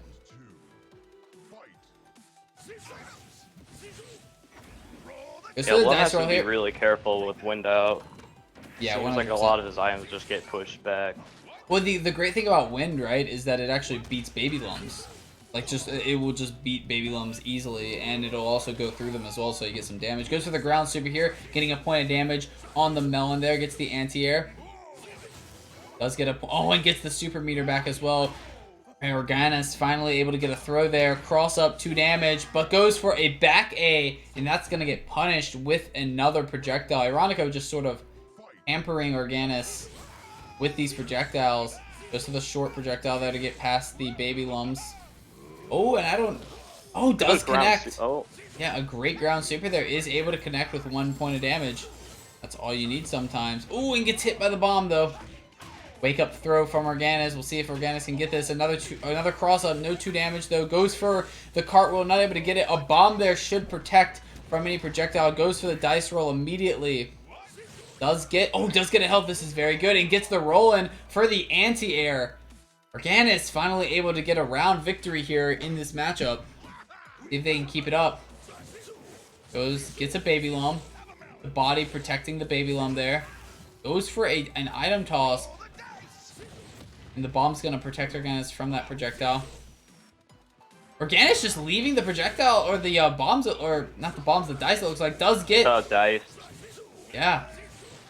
One has to be really careful with wind out. Yeah, seems 100%. like a lot of his items just get pushed back. Well, the great thing about wind, right, is that it actually beats baby lums. Like, it will just beat baby lums easily, and it'll also go through them as well, so you get some damage. Goes for the ground super here, getting a point of damage on the melon there. Gets the anti-air. Does get and gets the super meter back as well. And Organis finally able to get a throw there. Cross up 2 damage, but goes for a back A, and that's going to get punished with another projectile. Ironico just sort of hampering Organis with these projectiles. Goes to the short projectile there to get past the baby lums. Oh, and does connect. Yeah, a great ground super there. Is able to connect with 1 point of damage. That's all you need sometimes. Oh, and gets hit by the bomb though. Wake up throw from Organis. We'll see if Organis can get this. Another cross up. No 2 damage though. Goes for the cartwheel. Not able to get it. A bomb there should protect from any projectile. Goes for the dice roll immediately. Does get a health. This is very good. And gets the roll in for the anti-air. Organis finally able to get a round victory here in this matchup. See if they can keep it up. Gets a baby lum. The body protecting the baby lum there. Goes for an item toss. And the bomb's gonna protect Organis from that projectile. Organis just leaving the projectile, or the bombs, or not the bombs, the dice, it looks like, does get... Oh, dice. Yeah.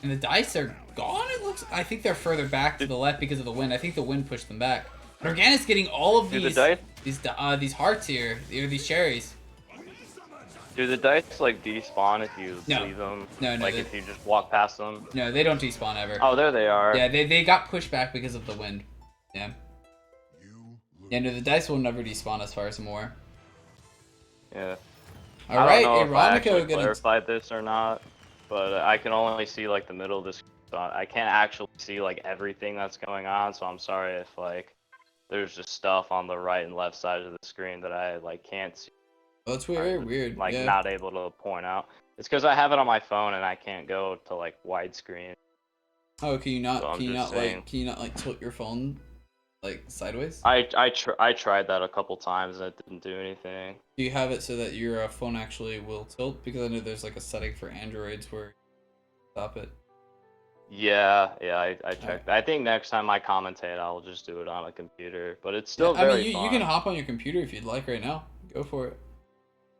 And the dice are gone, it looks... I think they're further back to the left because of the wind. I think the wind pushed them back. But Organis getting all of these... These hearts here, or these cherries. Do the dice like despawn if you leave them? No, like if you just walk past them? No, they don't despawn ever. Oh, there they are. Yeah, they got pushed back because of the wind. Yeah. Yeah, no, the dice will never despawn as far as more. Yeah. Alright, I don't know if I actually gonna... clarified this or not, but I can only see like the middle of this. I can't actually see like everything that's going on, so I'm sorry if like there's just stuff on the right and left side of the screen that I like can't see. Oh, that's very weird. Like yeah. not able to point out. It's because I have it on my phone and I can't go to like widescreen. Oh, can you not? So Can you not like tilt your phone like sideways? I tried that a couple times and it didn't do anything. Do you have it so that your phone actually will tilt? Because I know there's like a setting for Androids where you stop it. Yeah, I checked. I think next time I commentate, I'll just do it on a computer. But it's still very fun. You can hop on your computer if you'd like right now. Go for it.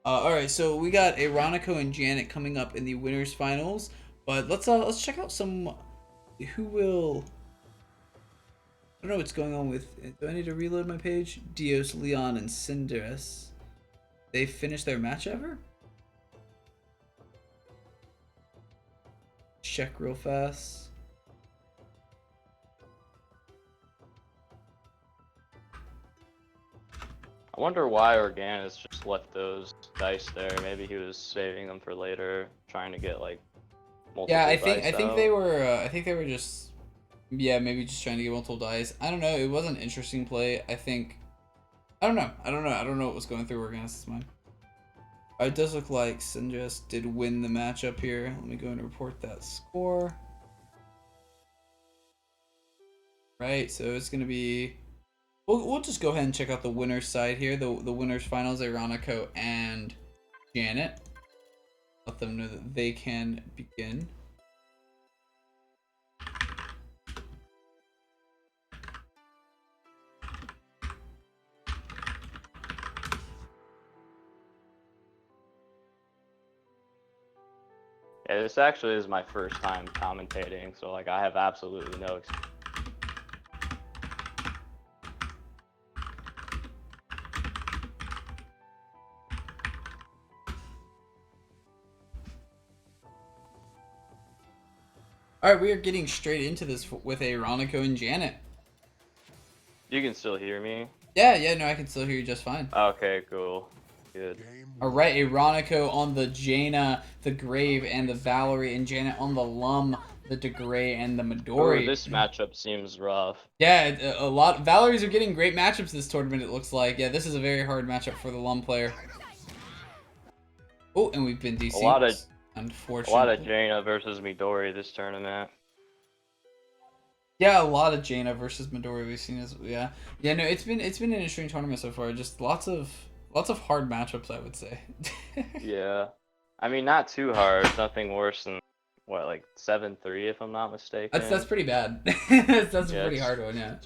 Alright, so we got Aroniko and Janet coming up in the winners finals, but let's check out some who will... I don't know what's going on with... Do I need to reload my page? Dios, Leon, and Cinderace. They finished their match ever? Check real fast. I wonder why Organis just left those dice there. Maybe he was saving them for later, trying to get like multiple Yeah, I think they were just, yeah, maybe just trying to get multiple dice. I don't know. It was an interesting play. I don't know what was going through Organis' mind. It does look like Cinderace did win the matchup here. Let me go and report that score. Right, so it's gonna be. We'll just go ahead and check out the winners side here. The winners finals, Aroniko and Janet. Let them know that they can begin. Yeah, this actually is my first time commentating, so like I have absolutely no experience. Alright, we are getting straight into this with Aroniko and Janet. You can still hear me? Yeah, no, I can still hear you just fine. Okay, cool. Good. Alright, Aroniko on the Jaina, the Grave, and the Valerie, and Janet on the Lum, the DeGray, and the Midori. Ooh, this matchup seems rough. Yeah, a lot. Valeries are getting great matchups this tournament, it looks like. Yeah, this is a very hard matchup for the Lum player. Oh, and we've been DC. Unfortunately. A lot of Jaina versus Midori this tournament. Yeah, a lot of Jaina versus Midori we've seen as no, it's been an interesting tournament so far. Just lots of hard matchups, I would say. Yeah, I mean not too hard. Nothing worse than what, like 7-3 if I'm not mistaken. That's pretty bad. that's a pretty hard one, yeah.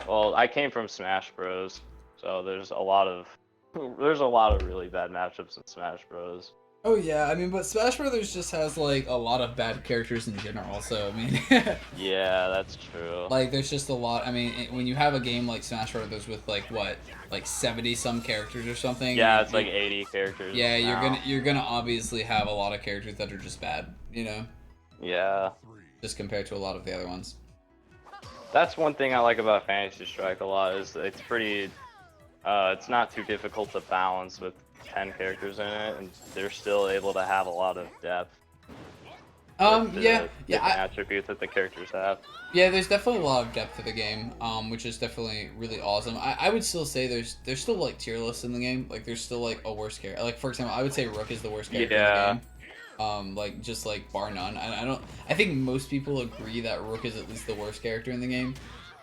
Well, I came from Smash Bros, so there's a lot of really bad matchups in Smash Bros. Oh yeah, I mean, but Smash Brothers just has like a lot of bad characters in general. So I mean, yeah, that's true. Like, there's just a lot. I mean, when you have a game like Smash Brothers with like 70 some characters or something. Yeah, it's like 80 characters. Yeah, now. you're gonna obviously have a lot of characters that are just bad. You know. Yeah. Just compared to a lot of the other ones. That's one thing I like about Fantasy Strike a lot is it's pretty. It's not too difficult to balance with 10 characters in it, and they're still able to have a lot of depth. Attributes that the characters have. Yeah, there's definitely a lot of depth to the game, which is definitely really awesome. I would still say there's still like tier lists in the game. Like there's still like a worst character. Like for example, I would say Rook is the worst character in the game. Like just like bar none. I think most people agree that Rook is at least the worst character in the game.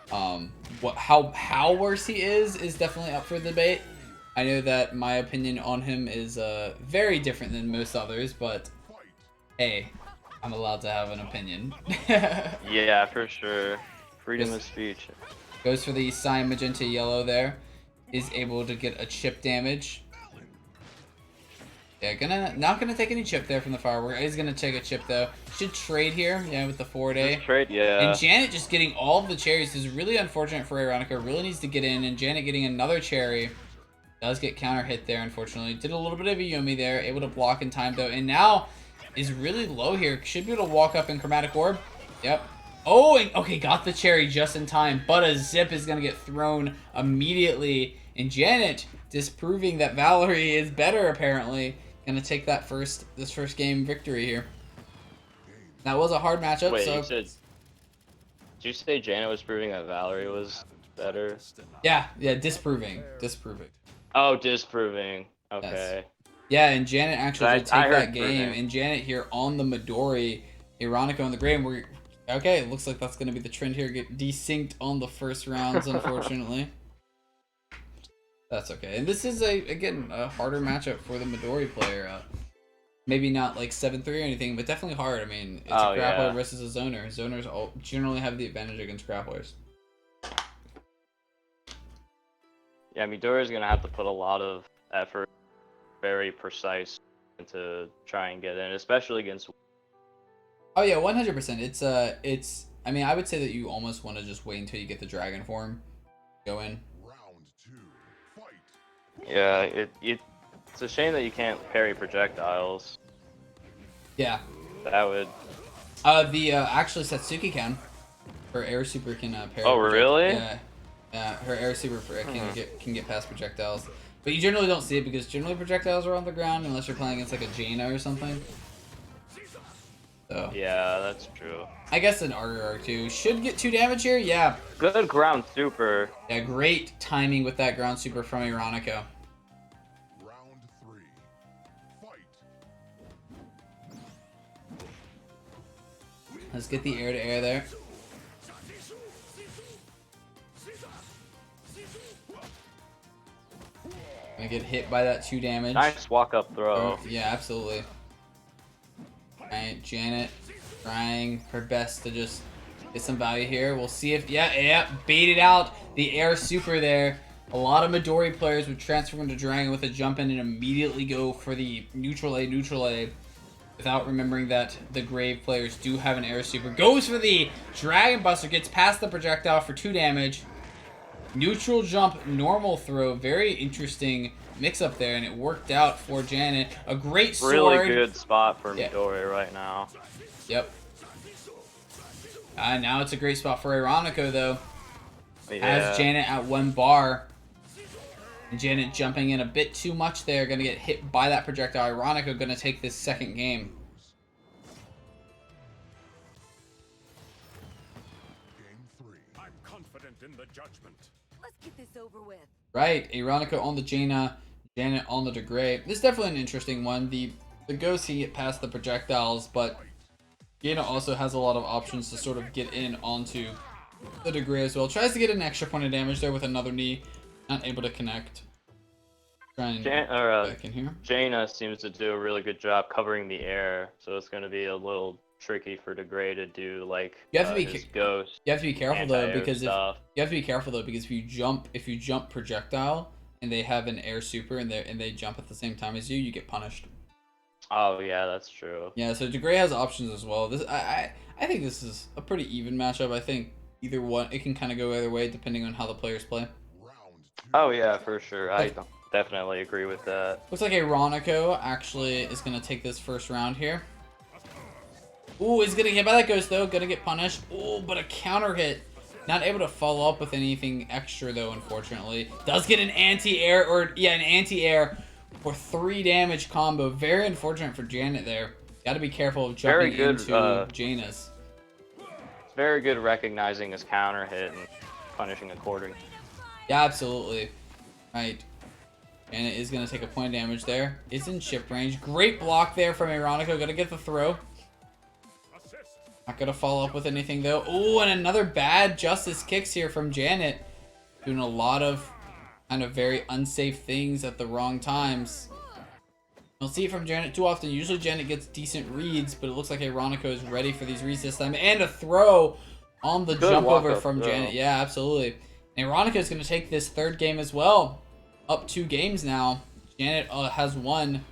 How worse he is definitely up for debate. I know that my opinion on him is very different than most others, but hey, I'm allowed to have an opinion. Yeah, for sure. Freedom of speech. Goes for the cyan magenta yellow there. Is able to get a chip damage. Yeah, not gonna take any chip there from the firework. He's gonna take a chip though. Should trade here, yeah, with the 4-day. Just trade, yeah. And Janet just getting all of the cherries is really unfortunate for Ironica. Really needs to get in, and Janet getting another cherry. Does get counter hit there, unfortunately. Did a little bit of a Yumi there, able to block in time though, and now is really low here. Should be able to walk up in Chromatic Orb. Yep. Oh, and, okay, got the cherry just in time, but a zip is gonna get thrown immediately, and Janet disproving that Valerie is better apparently. Gonna take that this first game victory here. That was a hard matchup. Wait, so did you say Janet was proving that Valerie was better? yeah, disproving. Oh, disproving. Okay. Yes. Yeah, and Janet actually did take I heard that game, proving. and Janet here on the Midori, Ironica on the Grave. Okay, it looks like that's gonna be the trend here. Get desynced on the first rounds, unfortunately. That's okay. And this is again a harder matchup for the Midori player. Maybe not like 7-3 or anything, but definitely hard. I mean, it's a grappler versus a zoner. Zoners generally have the advantage against grapplers. Yeah, Midori's gonna have to put a lot of effort, very precise, into try and get in, especially against. Oh yeah, 100%. It's. I mean, I would say that you almost want to just wait until you get the dragon form, go in. Round 2. Fight. Yeah, it's a shame that you can't parry projectiles. Yeah. That would. Actually Satsuki can. Her air super can parry. Oh really? Yeah. Her air super can get past projectiles, but you generally don't see it because generally projectiles are on the ground unless you're playing against like a Jaina or something. So. Yeah, that's true. I guess an RR2 should get 2 damage here. Yeah. Good ground super. Yeah, great timing with that ground super from Ironica. Round 3. Fight. Let's get the air to air there. Gonna get hit by that 2 damage. Nice walk up throw. Oh, yeah, absolutely. Alright, Janet trying her best to just get some value here. We'll see if, yeah, baited out the air super there. A lot of Midori players would transfer into Dragon with a jump in and immediately go for the neutral A, without remembering that the Grave players do have an air super. Goes for the Dragon Buster, gets past the projectile for 2 damage. Neutral jump, normal throw. Very interesting mix up there, and it worked out for Janet. A great sword. Really good spot for Midori right now. Yep. Now it's a great spot for Ironica, though. Yeah. Has Janet at 1 bar. And Janet jumping in a bit too much there. Going to get hit by that projectile. Ironica going to take this second game. Game 3. I'm confident in the judgment. Let's get this over with. Right. Ironica on the Jaina. Janet on the Degree. This is definitely an interesting one. The Ghost can get past the projectiles, but Jaina also has a lot of options to sort of get in onto the Degree as well. Tries to get an extra point of damage there with another knee. Not able to connect. Trying back in here. Jaina seems to do a really good job covering the air, so it's going to be a little tricky for Degree to do like you have to be his ghost. You have to be careful though, because stuff. if you jump projectile and they have an air super and they jump at the same time as you get punished. Oh yeah, that's true. Yeah, so Degree has options as well. I think this is a pretty even matchup. I think either one, it can kind of go either way depending on how the players play. Round 2. Oh yeah, for sure. I definitely agree with that. Looks like Ironico actually is gonna take this first round here. Ooh, he's getting hit by that ghost though. Gonna get punished. Ooh, but a counter hit. Not able to follow up with anything extra though, unfortunately. Does get an anti-air, an anti-air for 3 damage combo. Very unfortunate for Janet there. Gotta be careful of jumping into Jaina's. It's very good recognizing his counter hit and punishing accordingly. Yeah, absolutely. Right. Janet is gonna take a point of damage there. It's in chip range. Great block there from Ironico. Gonna get the throw. Not gonna follow up with anything though. Oh, and another bad Justice kicks here from Janet. Doing a lot of kind of very unsafe things at the wrong times. You'll see it from Janet too often. Usually Janet gets decent reads, but it looks like Aeronica is ready for these reads this time. And a throw on the Good jump over walk-up from throw. Janet. Yeah, absolutely. And Aeronica is going to take this third game as well. Up 2 games now. Janet has won.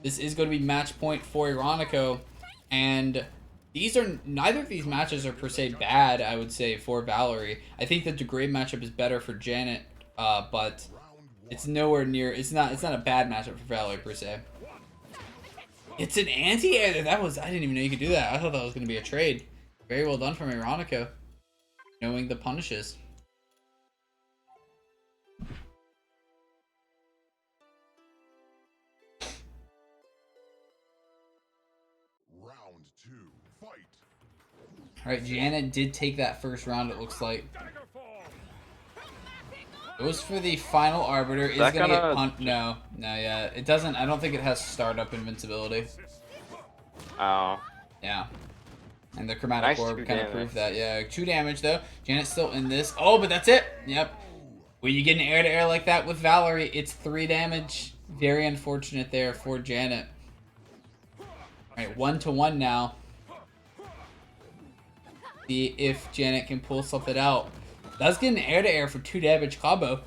This is going to be match point for Aeronica. And neither of these matches are per se bad, I would say, for Valerie. I think the degrade matchup is better for Janet, but it's nowhere near. It's not a bad matchup for Valerie per se. It's an anti-air. I didn't even know you could do that. I thought that was going to be a trade. Very well done from Aeronica, knowing the punishes. Round 2, fight. All right, Janet did take that first round. It looks like. Goes for the final arbiter. Is gonna get punt. No, yeah. It doesn't. I don't think it has startup invincibility. Oh. Yeah. And the chromatic Nice orb 2 kind of damage. proved that. Yeah, 2 damage though. Janet's still in this. Oh, but that's it. Yep. When you get an air to air like that with Valerie, it's 3 damage. Very unfortunate there for Janet. All right, 1-1 now. See if Janet can pull something out. Does get an air to air for 2 damage combo.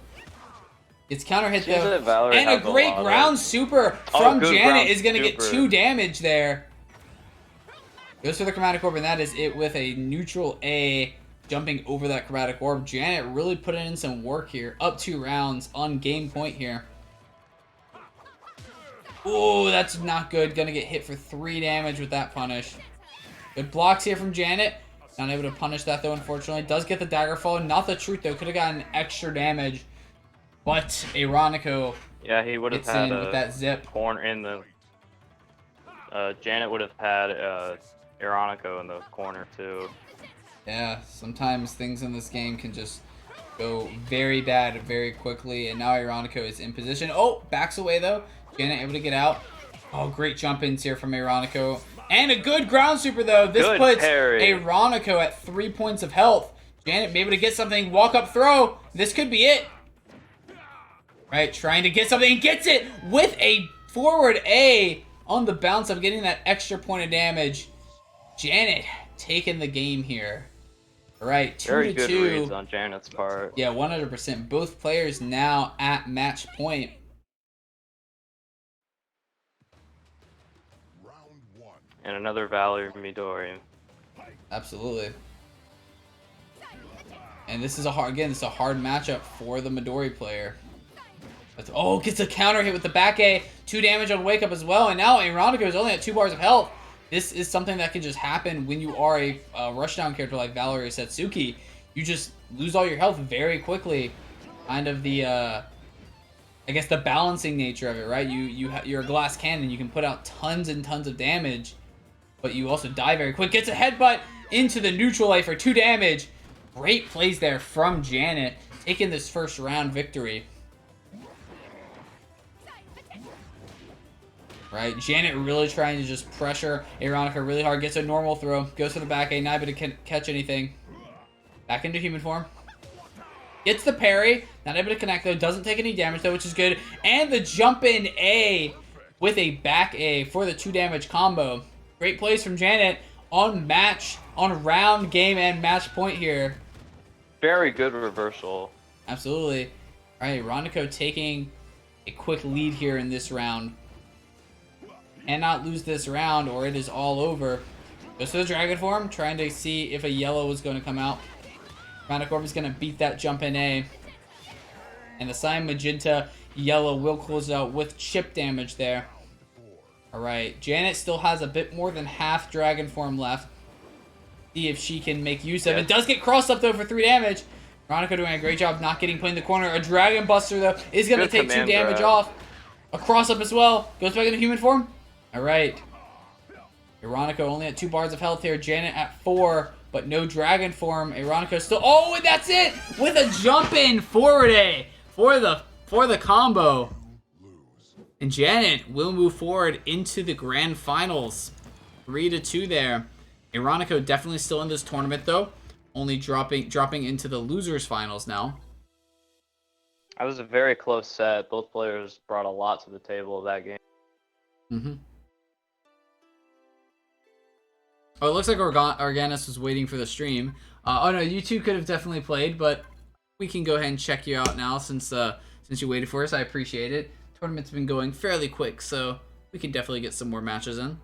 It's counter hit Seems though. that Valerie And a has great lot of- ground super Oh, from good Janet ground is going to get super. 2 damage there. Goes for the chromatic orb, and that is it with a neutral A jumping over that chromatic orb. Janet really putting in some work here. Up 2 rounds on game point here. Ooh, that's not good. Gonna get hit for 3 damage with that punish. Good blocks here from Janet. Not able to punish that though, unfortunately. Does get the dagger fall. Not the truth though. Could have gotten extra damage. But Aeronica Yeah, he would have gets had in with that zip. corner in the. Janet would have had Aeronica in the corner too. Yeah, sometimes things in this game can just go very bad very quickly. And now Aeronica is in position. Oh, backs away though. Janet able to get out. Oh, great jump ins here from Aeronica. And a good ground super though. This Good puts parry. Aeronica at 3 points of health. Janet may be able to get something. Walk up throw. This could be it. Right, trying to get something. Gets it with a forward A on the bounce of getting that extra point of damage. Janet taking the game here. All right, 2-2. Very good reads on Janet's part. Yeah, 100%. Both players now at match point. Round 1. And another Valerie Midori. Absolutely. And this is a hard matchup for the Midori player. Oh, gets a counter hit with the back A. 2 damage on wake up as well. And now Aeronica is only at 2 bars of health. This is something that can just happen when you are a rushdown character like Valerie Satsuki. You just lose all your health very quickly. Kind of the, I guess the balancing nature of it, right? You're a glass cannon. You can put out tons and tons of damage, but you also die very quick. Gets a headbutt into the neutral A for 2 damage. Great plays there from Janet, taking this first round victory. Right, Janet really trying to just pressure Aeronica really hard. Gets a normal throw. Goes for the back A. Not able to catch anything. Back into human form. Gets the parry. Not able to connect though. Doesn't take any damage though, which is good. And the jump in A with a back A for the 2 damage combo. Great plays from Janet on round, game, and match point here. Very good reversal. Absolutely. All right, Aeronica taking a quick lead here in this round. Cannot lose this round or it is all over. Goes to the dragon form, trying to see if a yellow is going to come out. Chromatic Orb is going to beat that jump in A. And the Cyan Magenta yellow will close out with chip damage there. Alright, Janet still has a bit more than half dragon form left. See if she can make use of it. Does get crossed up though for 3 damage. Aeronica doing a great job not getting put in the corner. A Dragon Buster though is going to take 2 damage off. A cross up as well. Goes back into human form. Alright. Aeronica only at 2 bars of health here. Janet at 4, but no dragon form. Aeronica still. Oh, and that's it! With a jump in forward A for the combo. And Janet will move forward into the grand finals. 3-2 there. Aeronica definitely still in this tournament though. Only dropping into the losers finals now. That was a very close set. Both players brought a lot to the table of that game. Mm-hmm. Oh, it looks like Organis was waiting for the stream. Oh no, you two could have definitely played, but we can go ahead and check you out now since you waited for us. I appreciate it. Tournament's been going fairly quick, so we can definitely get some more matches in.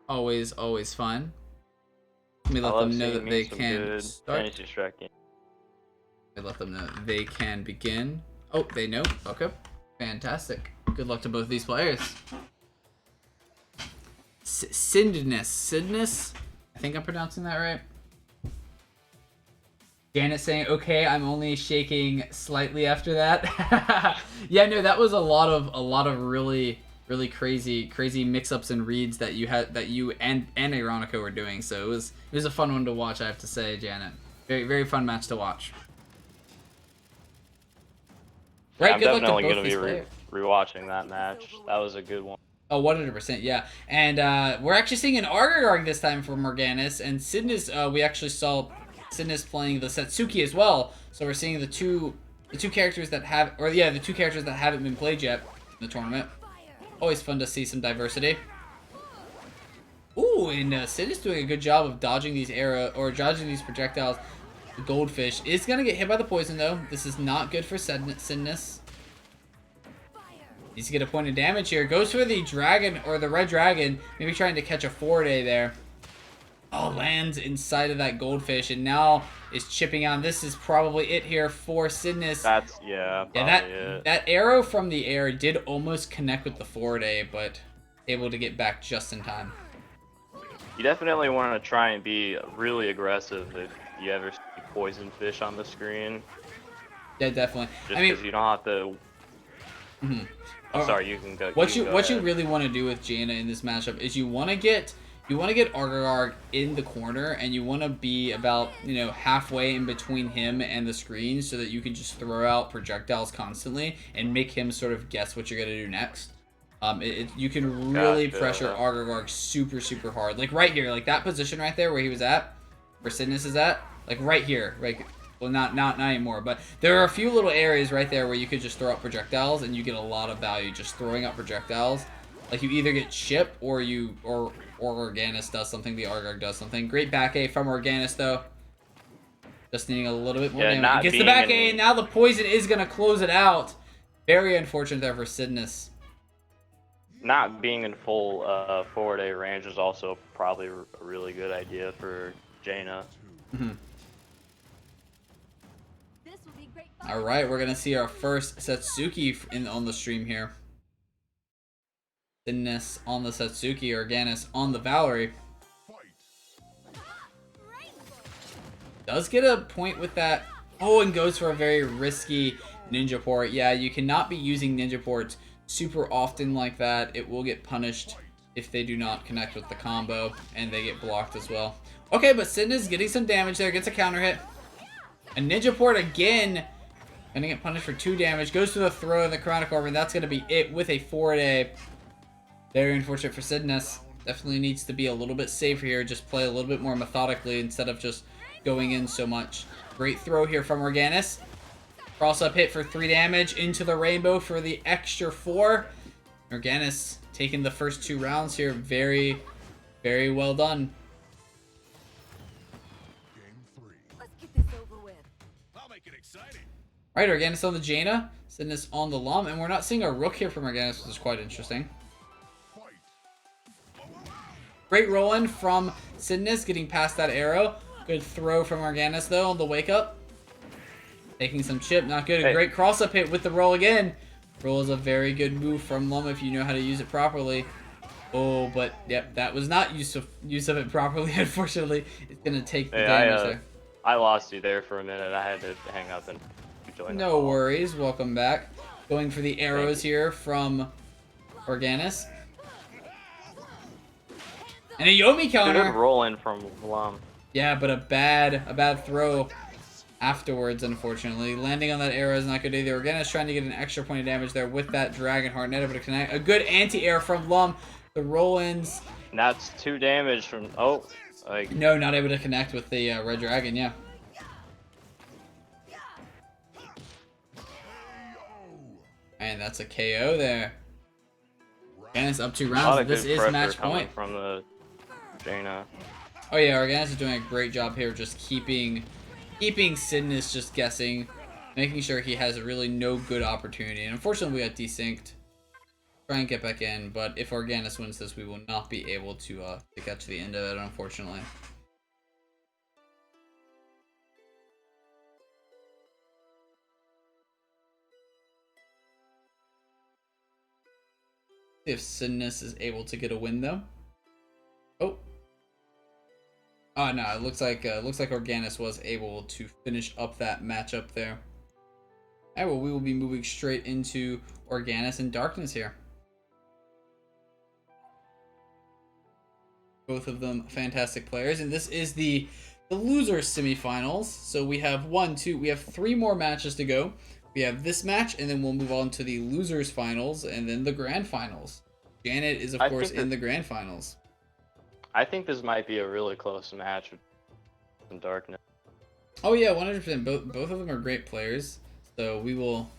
Always fun. Let me I let love them know seeing that they some can good start. fantasy striking. Let me let them know that they can begin. Oh, they know. Okay, fantastic. Good luck to both of these players. Sidness. I think I'm pronouncing that right. Janet saying, "Okay, I'm only shaking slightly after that." Yeah, no, that was a lot of really crazy mix-ups and reads that you and Ironico were doing. So it was a fun one to watch, I have to say, Janet. Very fun match to watch. Yeah, Right, I'm good luck to definitely both gonna these be players. rewatching that match. That was a good one. Oh, 100%, yeah. And we're actually seeing an Argargarg this time from Morganis, and Sidness, we actually saw Sidness playing the Satsuki as well. So we're seeing the two characters that have, the two characters that haven't been played yet in the tournament. Always fun to see some diversity. Ooh, and Sidness doing a good job of dodging these dodging these projectiles. The Goldfish is gonna get hit by the poison though. This is not good for Sidness. Needs to get a point of damage here. Goes for the dragon, or the red dragon. Maybe trying to catch a 4-day there. Oh, lands inside of that goldfish, and now is chipping on. This is probably it here for Sidness. That's, yeah, probably it. That arrow from the air did almost connect with the 4-day, but able to get back just in time. You definitely want to try and be really aggressive if you ever see poison fish on the screen. Yeah, definitely. Just because you don't have to... Mm-hmm. I'm sorry, you can go. What you really want to do with Jaina in this matchup is you want to get Argargarg in the corner, and you want to be about halfway in between him and the screen, so that you can just throw out projectiles constantly and make him sort of guess what you're gonna do next. You can really pressure Argargarg super hard, like right here, like that position right there where he was at, where Sidness is at, like right here, right. Well, not anymore, but there are a few little areas right there where you could just throw out projectiles, and you get a lot of value just throwing out projectiles. Like you either get chip or Organis does something, the Argarg does something. Great back A from Organis though. Just needing a little bit more damage. He gets the back A, and now the poison is gonna close it out. Very unfortunate there for Sidness. Not being in full 4-day range is also probably a really good idea for Jaina. Mm-hmm. Alright, we're gonna see our first Satsuki on the stream here. Sidness on the Satsuki, Organis on the Valerie. Does get a point with that. Oh, and goes for a very risky ninja port. Yeah, you cannot be using ninja ports super often like that. It will get punished if they do not connect with the combo, and they get blocked as well. Okay, but Sidness getting some damage there, gets a counter hit. A ninja port again. Gonna get punished for 2 damage. Goes to the throw of the Chronic Orb, and that's gonna be it with a 4-day. Very unfortunate for Sidness. Definitely needs to be a little bit safer here. Just play a little bit more methodically instead of just going in so much. Great throw here from Organis. Cross up hit for 3 damage into the rainbow for the extra 4. Organis taking the first 2 rounds here. Very well done. Let's get this over with. I'll make it exciting. Right, Organis on the Jaina, Sidness on the Lum, and we're not seeing a Rook here from Organis, which is quite interesting. Great roll-in from Sidness, getting past that arrow. Good throw from Organis, though, on the wake-up. Taking some chip, not good. A great cross-up hit with the roll again. Roll is a very good move from Lum if you know how to use it properly. Oh, but, yep, that was not use of it properly, unfortunately. It's going to take the damage there. I lost you there for a minute. I had to hang up and join. No worries. Welcome back. Going for the arrows here from Organis. And a Yomi counter. Good roll in from Lum. Yeah, but a bad throw afterwards, unfortunately. Landing on that arrow is not good either. Organis trying to get an extra point of damage there with that Dragon Heart. Not able to connect. A good anti-air from Lum. The roll-ins. And that's 2 damage from... Oh. No, not able to connect with the Red Dragon, yeah. And that's a KO there. Organis up 2 A lot rounds. of This good is pressure match coming point. from the Jaina. Oh yeah, Organis is doing a great job here, just keeping Sidness just guessing, making sure he has really no good opportunity. And unfortunately, we got desynced. Try and get back in, but if Organis wins this, we will not be able to get to the end of it, unfortunately. See if Sidness is able to get a win though. Oh. Oh no, it looks like Organis was able to finish up that matchup there. Alright, well, we will be moving straight into Organis and Darkness here. Both of them fantastic players, and this is the losers semifinals. So we have we have 3 more matches to go. We have this match, and then we'll move on to the losers finals, and then the grand finals. Janet is of course in the grand finals. I think this might be a really close match with Darkness. Oh yeah, 100%. Both of them are great players. So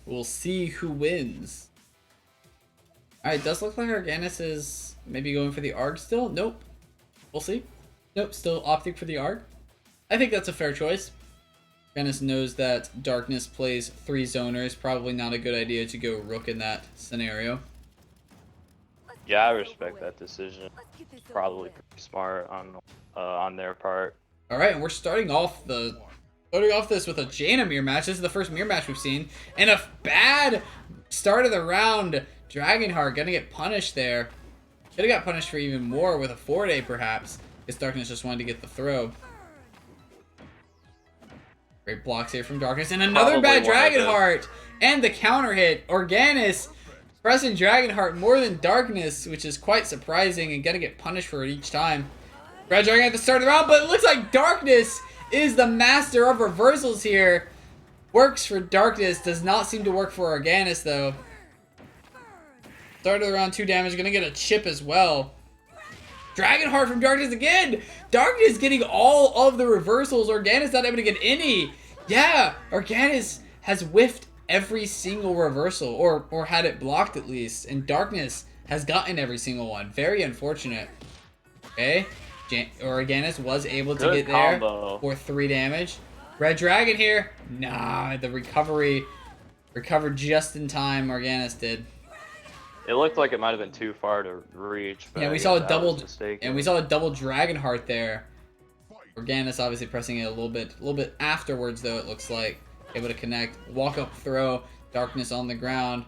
we'll see who wins. Alright, does look like Organis is maybe going for the ARG still. Nope. We'll see. Nope, still opting for the ARG. I think that's a fair choice. Organis knows that Darkness plays 3 zoners. Probably not a good idea to go Rook in that scenario. Yeah, I respect that decision. Probably pretty smart on their part. Alright, and we're starting off this with a Jaina mirror match. This is the first mirror match we've seen. And a bad start of the round. Dragonheart gonna get punished there. Should have got punished for even more with a 4-day perhaps. Because Darkness just wanted to get the throw. Great blocks here from Darkness. And another bad Dragonheart. And the counter hit. Organis pressing Dragonheart more than Darkness, which is quite surprising and gonna get punished for it each time. Red Dragon at the start of the round, but it looks like Darkness is the master of reversals here. Works for Darkness, does not seem to work for Organis though. Start of the round, 2 damage, gonna get a chip as well. Dragonheart from Darkness again! Darkness getting all of the reversals, Organis not able to get any. Yeah, Organis has whiffed every single reversal, or had it blocked at least, and Darkness has gotten every single one. Very unfortunate. Okay, Organis was able to get there for 3 damage. Red Dragon here. Nah, the recovered just in time. Organis did. It looked like it might have been too far to reach. But Yeah, we saw a double Dragonheart there. Organis obviously pressing it a little bit afterwards though. It looks like able to connect, walk up throw. Darkness on the ground.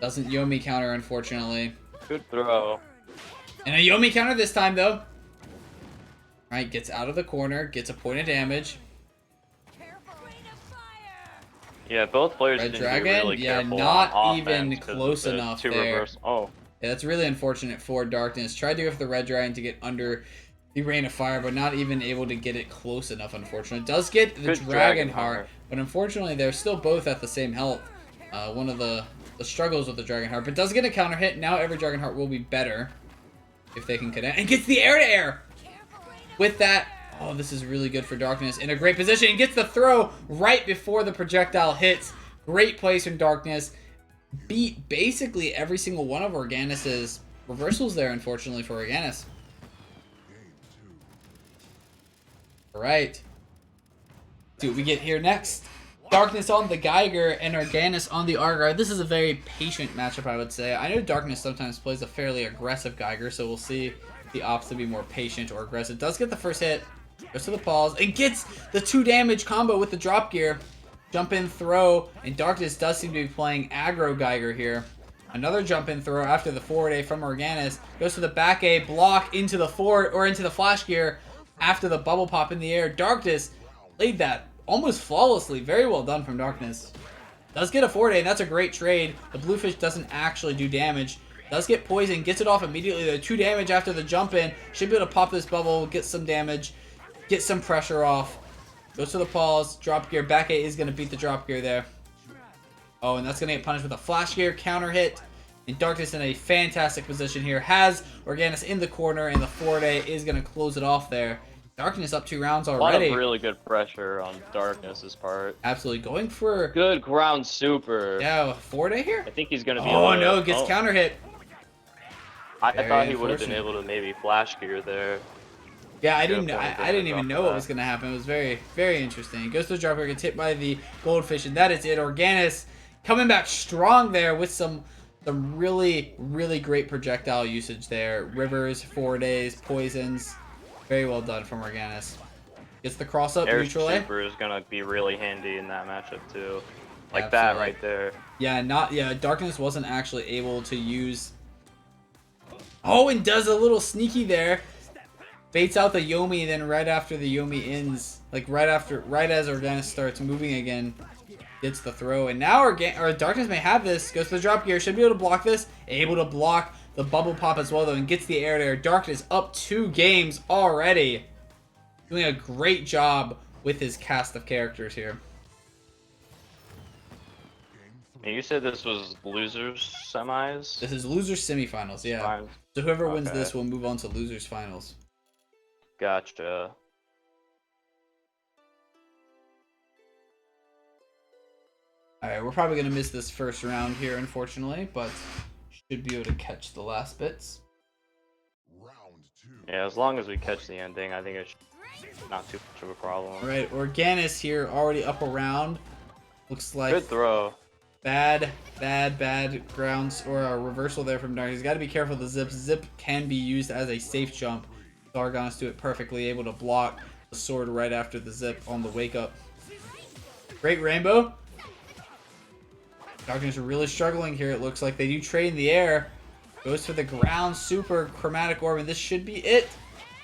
Doesn't Yomi counter unfortunately. Good throw. And a Yomi counter this time though. Alright, gets out of the corner, gets a point of damage. Yeah, both players Red didn't Dragon, be really yeah, careful not on even offense 'cause close of the enough 2 there. reverse. Oh. Yeah, that's really unfortunate for Darkness. Tried to go for the Red Dragon to get under the Rain of Fire, but not even able to get it close enough, unfortunately. Does get the Dragonheart, but unfortunately they're still both at the same health. One of the struggles with the Dragonheart, but does get a counter hit. Now every Dragonheart will be better if they can connect. And gets the air-to-air! With that, oh, this is really good for Darkness. In a great position, and gets the throw right before the projectile hits. Great place from Darkness. Beat basically every single one of Organis' reversals there, unfortunately, for Organis. Alright. See what we get here next. Darkness on the Geiger and Organis on the Argar. This is a very patient matchup, I would say. I know Darkness sometimes plays a fairly aggressive Geiger, so we'll see if the opts to be more patient or aggressive. Does get the first hit. Goes to the pause. And gets the 2 damage combo with the drop gear. Jump in throw, and Darkness does seem to be playing aggro Geiger here. Another jump in throw after the forward A from Organis. Goes to the back A, block into the forward, or into the flash gear after the bubble pop in the air. Darkness played that almost flawlessly. Very well done from Darkness. Does get a forward A, and that's a great trade. The Bluefish doesn't actually do damage. Does get poison, gets it off immediately. The 2 damage after the jump in. Should be able to pop this bubble, get some damage, get some pressure off. Goes to the pause, drop gear, back A is going to beat the drop gear there. Oh, and that's going to get punished with a flash gear, counter hit. And Darkness in a fantastic position here. Has Organis in the corner, and the forward A is going to close it off there. Darkness up 2 rounds already. A lot of really good pressure on Darkness's part. Absolutely. Going for... Good ground super. Yeah, forward A here? I think he's going to be Oh, no, gets counter hit. I Very thought he would have been unfortunate. able to maybe flash gear there. Yeah, I Should've didn't. pointed I didn't damage even off know of what that. was gonna happen. It was very, very interesting. Goes to the dropper, gets hit by the goldfish, and that is it. Organis coming back strong there with some really, really great projectile usage there. Rivers, 4 days, poisons. Very well done from Organis. Gets the cross up, Air neutral A. Super is gonna be really handy in that matchup too. Like that Absolutely. right there. Yeah, Darkness wasn't actually able to use. Oh, and does a little sneaky there. Baits out the Yomi, then right after the Yomi ends, like right as Organis starts moving again, gets the throw. And now Darkness may have this. Goes to the drop gear. Should be able to block this. Able to block the bubble pop as well, though, and gets the air to air. Darkness up 2 games already. Doing a great job with his cast of characters here. And you said this was losers semis? This is losers semifinals, yeah. Fine. So whoever wins Okay. this will move on to losers finals. Gotcha. Alright, we're probably going to miss this first round here, unfortunately, but should be able to catch the last bits. Round 2. Yeah, as long as we catch the ending, I think it's not too much of a problem. Alright, Organis here already up around. Looks like Good throw. bad grounds or a reversal there from Dark. He's got to be careful of the zip. Zip can be used as a safe jump. Dargonis do it perfectly, able to block the sword right after the zip on the wake up. Great rainbow. Darkness are really struggling here. It looks like they do trade in the air. Goes for the ground super chromatic orb, and this should be it.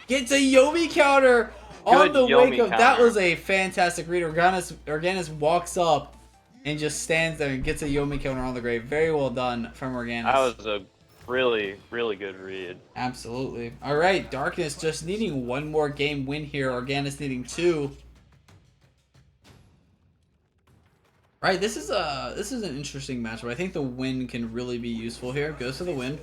Gets a Yomi counter on Good the Yomi wake up. That counter. was a fantastic read. Organis walks up and just stands there and gets a Yomi counter on the grave. Very well done from Organis. That was a really, really good read. Absolutely. All right, Darkness just needing one more game win here. Organis needing 2. All right, this is an interesting matchup. I think the win can really be useful here. Goes to the win.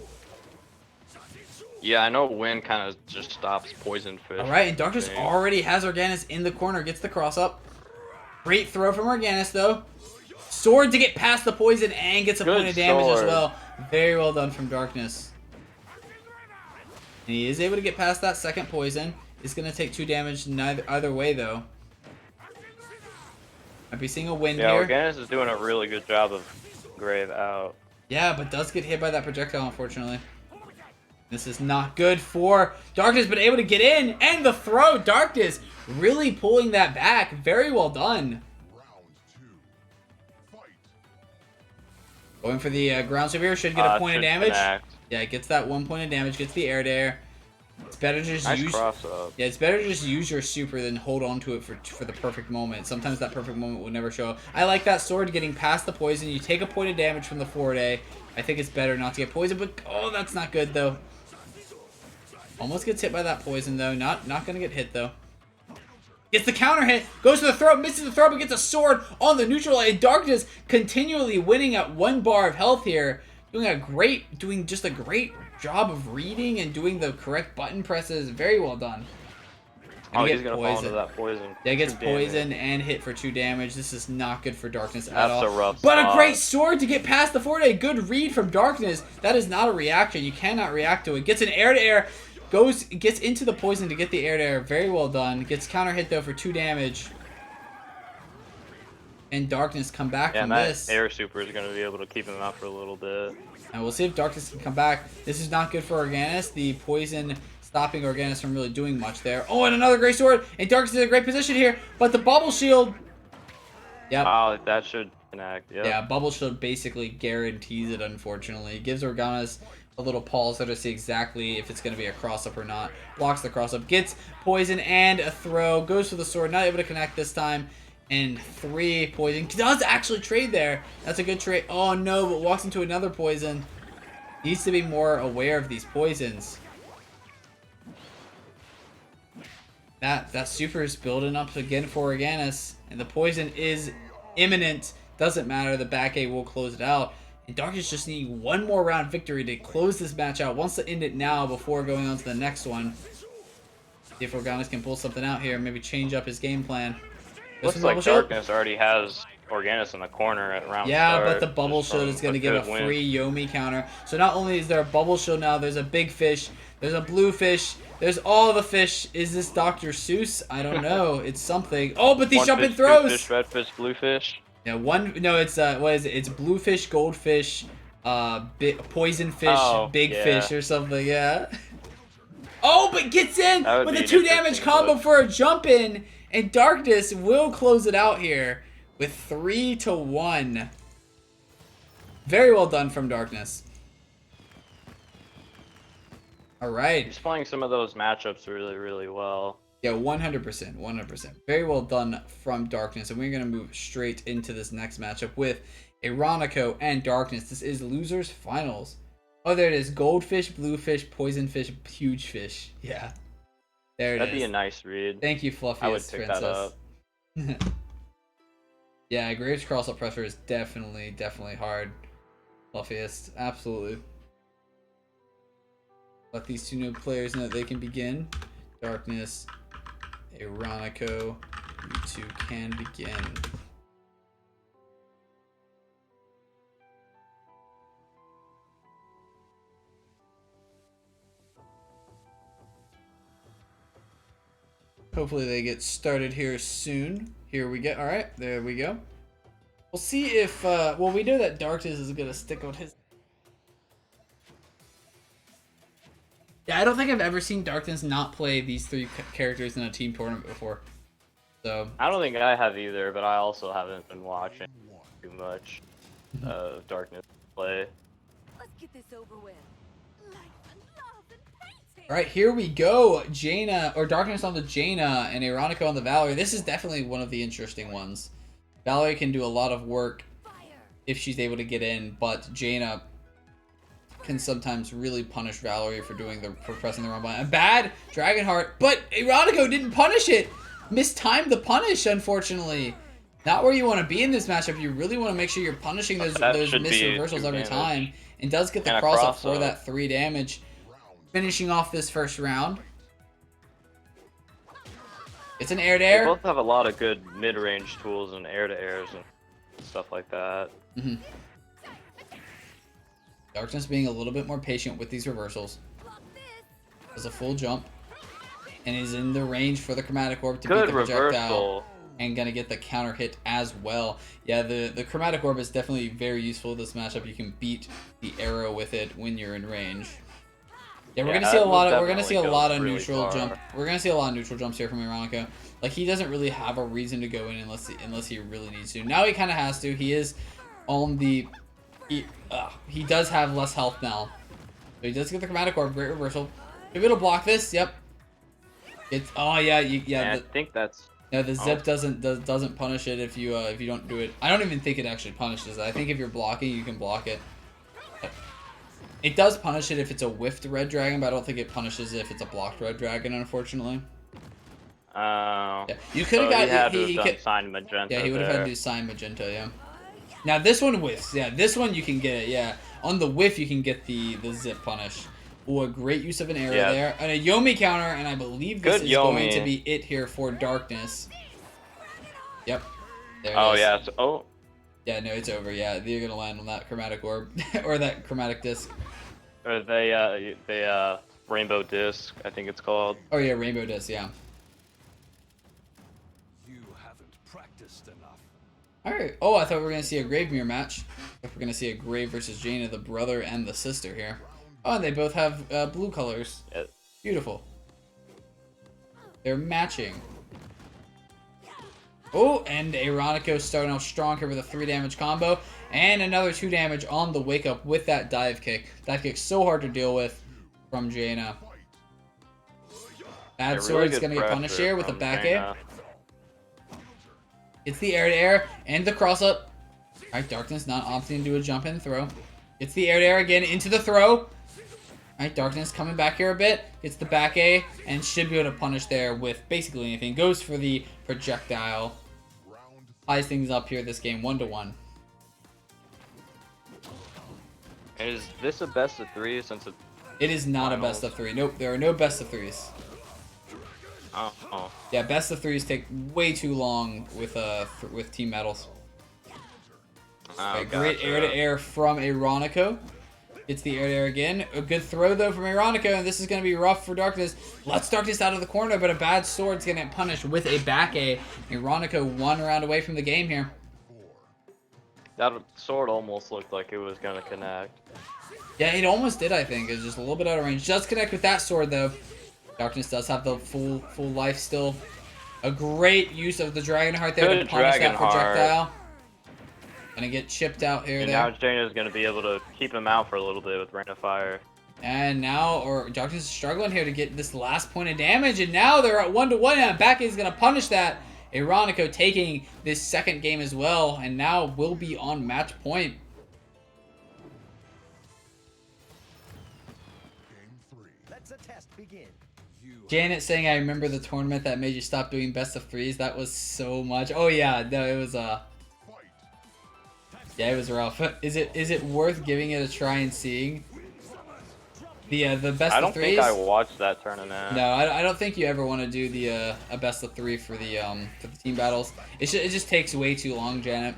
Yeah, I know wind kind of just stops poison fish. All right, and Darkness thing. already has Organis in the corner. Gets the cross up. Great throw from Organis though. Sword to get past the poison and gets a Good point of damage as sword. well. Very well done from Darkness. And he is able to get past that second poison. It's going to take 2 damage either way though. Might be seeing a win Yeah, here. Organis is doing a really good job of grave out. Yeah, but does get hit by that projectile, unfortunately. This is not good for Darkness, but able to get in. And the throw. Darkness really pulling that back. Very well done. Round 2. Fight. Going for the ground severe. Should get a point of Should damage. connect. Yeah, it gets that 1 point of damage. Gets the air to air. It's better to just Nice use... cross up. Yeah, it's better to just use your super than hold on to it for the perfect moment. Sometimes that perfect moment will never show up. I like that sword getting past the poison. You take a point of damage from the 4-day. I think it's better not to get poisoned, but oh, that's not good though. Almost gets hit by that poison though. Not gonna get hit though. Gets the counter hit, goes to the throat, misses the throat, but gets a sword on the neutral. And Darkness continually winning at 1 bar of health here. Doing just a great job of reading and doing the correct button presses. Very well done. And Oh, he he's gets gonna fall into that poison. Yeah, gets 2 damage. poisoned and hit for 2 damage. This is not good for Darkness at That's all. a rough But a spot. great sword to get past the 4-day. Good read from Darkness. That is not a reaction. You cannot react to it. Gets an air to air. Gets into the poison to get the air to air. Very well done. Gets counter hit though for 2 damage. And Darkness come back from that this. air super is gonna be able to keep him out for a little bit. And we'll see if Darkness can come back. This is not good for Organis. The poison stopping Organis from really doing much there. Oh, and another great sword. And Darkness is in a great position here. But the bubble shield. Yep. Oh, that should connect. Yep. Yeah, bubble shield basically guarantees it, unfortunately. It gives Organis a little pause there to see exactly if it's going to be a cross-up or not. Blocks the cross-up. Gets poison and a throw. Goes for the sword. Not able to connect this time. And 3 poison. Does actually trade there. That's a good trade. Oh no, but walks into another poison. Needs to be more aware of these poisons. That super is building up again for Organis. And the poison is imminent. Doesn't matter. The back A will close it out. And Darkness just need 1 more round victory to close this match out. Wants to end it now before going on to the next one. See if Organis can pull something out here. Maybe change up his game plan. Looks like Darkness already has Organis in the corner at round Yeah, start. but the bubble just shield from is going to give a good win. free Yomi counter. So not only is there a bubble shield now, there's a big fish, there's a blue fish, there's all the fish. Is this Dr. Seuss? I don't know. It's something. Oh, but these One jumping fish, throws! two fish, red fish, blue fish. Yeah, no, it's what is it? It's bluefish, goldfish, poison fish, Oh, big yeah. fish or something. Yeah. Oh, but gets in That would with be a an 2 damage interesting combo look. for a jump in, and Darkness will close it out here with 3-1. Very well done from Darkness. All right. He's playing some of those matchups really, really well. Yeah, 100%, 100%. Very well done from Darkness, and we're going to move straight into this next matchup with Ironico and Darkness. This is Losers Finals. Oh, there it is. Goldfish, bluefish, poison fish, huge fish. Yeah. There it That'd is. be a nice read. Thank you, Fluffiest I would pick Princess. that up. Yeah, Graves cross-up pressure is definitely hard. Fluffiest. Absolutely. Let these two new players know that they can begin. Darkness, Ironico, you two can begin. Hopefully they get started here soon. Here we go. All right, there we go. We'll see if, well, we know that Darkness is going to stick on his... Yeah, I don't think I've ever seen Darkness not play these three characters in a team tournament before. So I don't think I have either, but I also haven't been watching too much of Darkness play. Let's get this over with. Life and love and painting. all right, here we go. Jaina, or Darkness on the Jaina and Ironico on the Valerie. This is definitely one of the interesting ones. Valerie can do a lot of work Fire. if she's able to get in, but Jaina can sometimes really punish Valerie for pressing the wrong button. A bad Dragonheart, but Ironico didn't punish it. Mistimed the punish, unfortunately. Not where you want to be in this matchup. You really want to make sure you're punishing those should missed be reversals 2 every damage. time. And does get the And a cross up cross for up. that 3 damage. Finishing off this first round. It's an air to They air. both have a lot of good mid-range tools and air-to-airs and stuff like that. Darkness being a little bit more patient with these reversals. Block this. Does a full jump. And is in the range for the Chromatic Orb to beat Good the projectile. reversal. And gonna get the counter hit as well. Yeah, the Chromatic Orb is definitely very useful in this matchup. You can beat the arrow with it when you're in range. Yeah, we're Yeah, gonna see a that lot will of definitely go neutral really jump. far. We're gonna see a lot of neutral jumps here from Ironico. Like he doesn't really have a reason to go in unless he really needs to. Now he kind of has to. He is on the he does have less health now. So he does get the Chromatic Orb. Great reversal. Maybe it'll block this. Yep. It's And I the, think that's no, the zip doesn't punish it if you don't do it. I don't even think it actually punishes it. I think if you're blocking, you can block it. It does punish it if it's a whiffed red dragon, but I don't think it punishes it if it's a blocked red dragon, unfortunately. yeah, You could have he had got to have he done could, signed magenta. yeah, he would have had to do sign magenta, yeah. Now this one whiffs, yeah. This one you can get it, yeah. On the whiff you can get the zip punish. Ooh, a great use of an arrow there. And a Yomi counter, and I believe this Good is going Yomi. to be it here for Darkness. Yep. There it Oh is. yeah. So, Yeah, no, it's over. Yeah, you're gonna land on that Chromatic Orb or that Chromatic Disc. or they rainbow disc, I think it's called. Oh yeah, Rainbow Disc. Yeah. You haven't practiced enough. All right. Oh, I thought we were gonna see a Grave Mirror match. If we're gonna see a Grave versus Jaina, the brother and the sister here. Oh, and they both have blue colors. Yeah. Beautiful. They're matching. Oh, and Ironico starting off strong here with a 3 damage combo. And another 2 damage on the wake up with that dive kick. Dive kick's so hard to deal with from Jaina. Bad Yeah, Sword's good gonna get punished pressure here with a from back Jaina. A. It's the air to air and the cross up. Alright, Darkness not opting to do a jump in throw. It's the air to air again into the throw. Alright, Darkness coming back here a bit. Gets the back A and should be able to punish there with basically anything. Goes for the projectile. Ties things up here this game 1-1. Is this a best of 3 since it's It is not a Finals. best of 3. Nope, there are no best of 3s. oh. Yeah, best of 3s take way too long with team medals. Oh, Great gotcha. air-to-air from Aeronica. Gets the air-to-air again. A good throw, though, from Aeronica, and this is going to be rough for Darkness. Lets Darkness out of the corner, but a bad sword's going to get punished with a back A. Aeronica 1 round away from the game here. That sword almost looked like it was gonna connect. Yeah, it almost did, I think. It's just a little bit out of range. Does connect with that sword, though. Darkness does have the full life still. A great use of the Dragon Heart there to punish that projectile. Gonna get chipped out here. And now Jaina's gonna be able to keep him out for a little bit with Rain of Fire. And now, Darkness is struggling here to get this last point of damage, and now they're at 1-1, and back is gonna punish that. Aeronica taking this second game as well, and now will be on match point. Let's a test begin. Janet saying, "I remember the tournament that made you stop doing best of threes. That was so much." Oh yeah, no, it was yeah, it was rough. Is it worth giving it a try and seeing the best I of don't threes? think I watched that tournament. No, I don't think you ever want to do the a best of 3 for the team battles. It just takes way too long, Janet.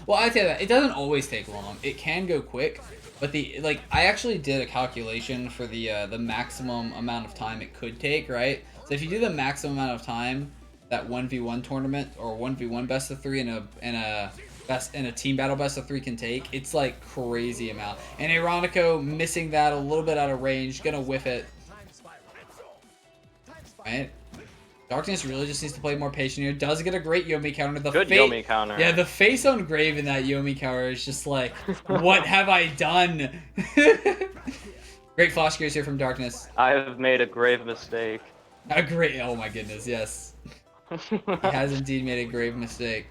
Well, I tell you that it doesn't always take long. It can go quick, but I actually did a calculation for the maximum amount of time it could take, right? So if you do the maximum amount of time that 1v1 tournament or 1v1 best of 3 in a team battle best of 3 can take, it's like crazy amount. And Aeronica missing that a little bit out of range, gonna whiff it. Right? Darkness really just needs to play more patient here. Does get a great Yomi counter. Good Yomi counter. Yeah, the face on Grave in that Yomi counter is just like, what have I done? Great flash gears here from Darkness. I have made a grave mistake. Oh my goodness, yes. He has indeed made a grave mistake.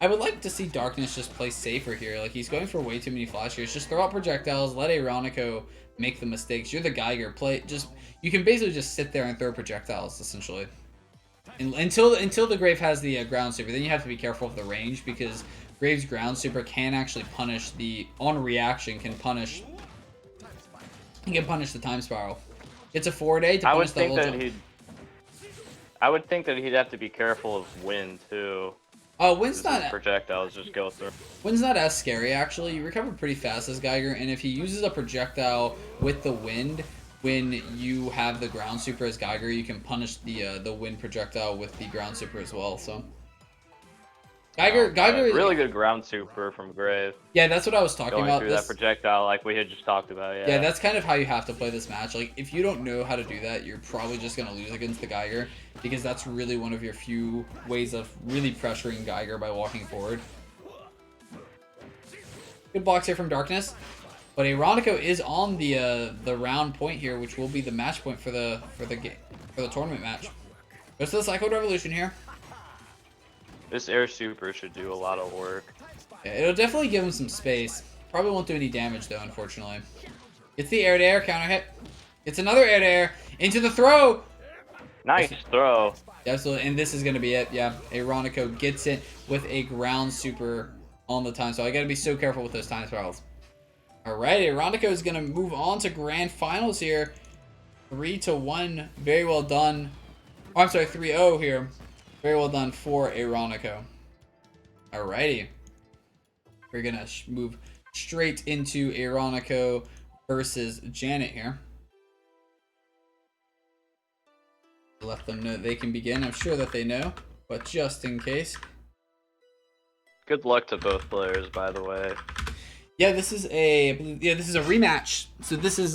I would like to see Darkness just play safer here. Like, he's going for way too many flash gears. Just throw out projectiles, let Aeronica make the mistakes. You're the Geiger. You can basically just sit there and throw projectiles, essentially. Until the Grave has the ground super, then you have to be careful of the range, because Grave's ground super can actually punish on reaction, can punish the time spiral. It's a 4-day to punish the whole time. I would think that he'd have to be careful of wind too. Oh, wind's not projectiles just go through. Wind's not as scary actually. You recover pretty fast as Geiger, and if he uses a projectile with the wind, when you have the ground super as Geiger, you can punish the wind projectile with the ground super as well. So Geiger, really good ground super from Grave. Yeah, that's what I was talking about. Going through that projectile like we had just talked about. Yeah, that's kind of how you have to play this match. Like, if you don't know how to do that, you're probably just gonna lose against the Geiger, because that's really one of your few ways of really pressuring Geiger by walking forward. Good blocks here from Darkness, but Aeronica is on the round point here, which will be the match point for the tournament match. Goes to the Cyclone Revolution here. This air super should do a lot of work. Yeah, it'll definitely give him some space. Probably won't do any damage though, unfortunately. It's the air-to-air counter hit. It's another air-to-air into the throw. Nice throw. Absolutely, and this is gonna be it. Yeah, Aeronica gets it with a ground super on the time, so I gotta be so careful with those time spirals. All right, Aeronica is gonna move on to grand finals here. 3-1, very well done. Oh, I'm sorry, 3-0 here. Very well done for Aeronica. Alrighty. We're gonna move straight into Aeronica versus Janet here. Let them know they can begin. I'm sure that they know, but just in case. Good luck to both players, by the way. Yeah, this is a rematch. So this is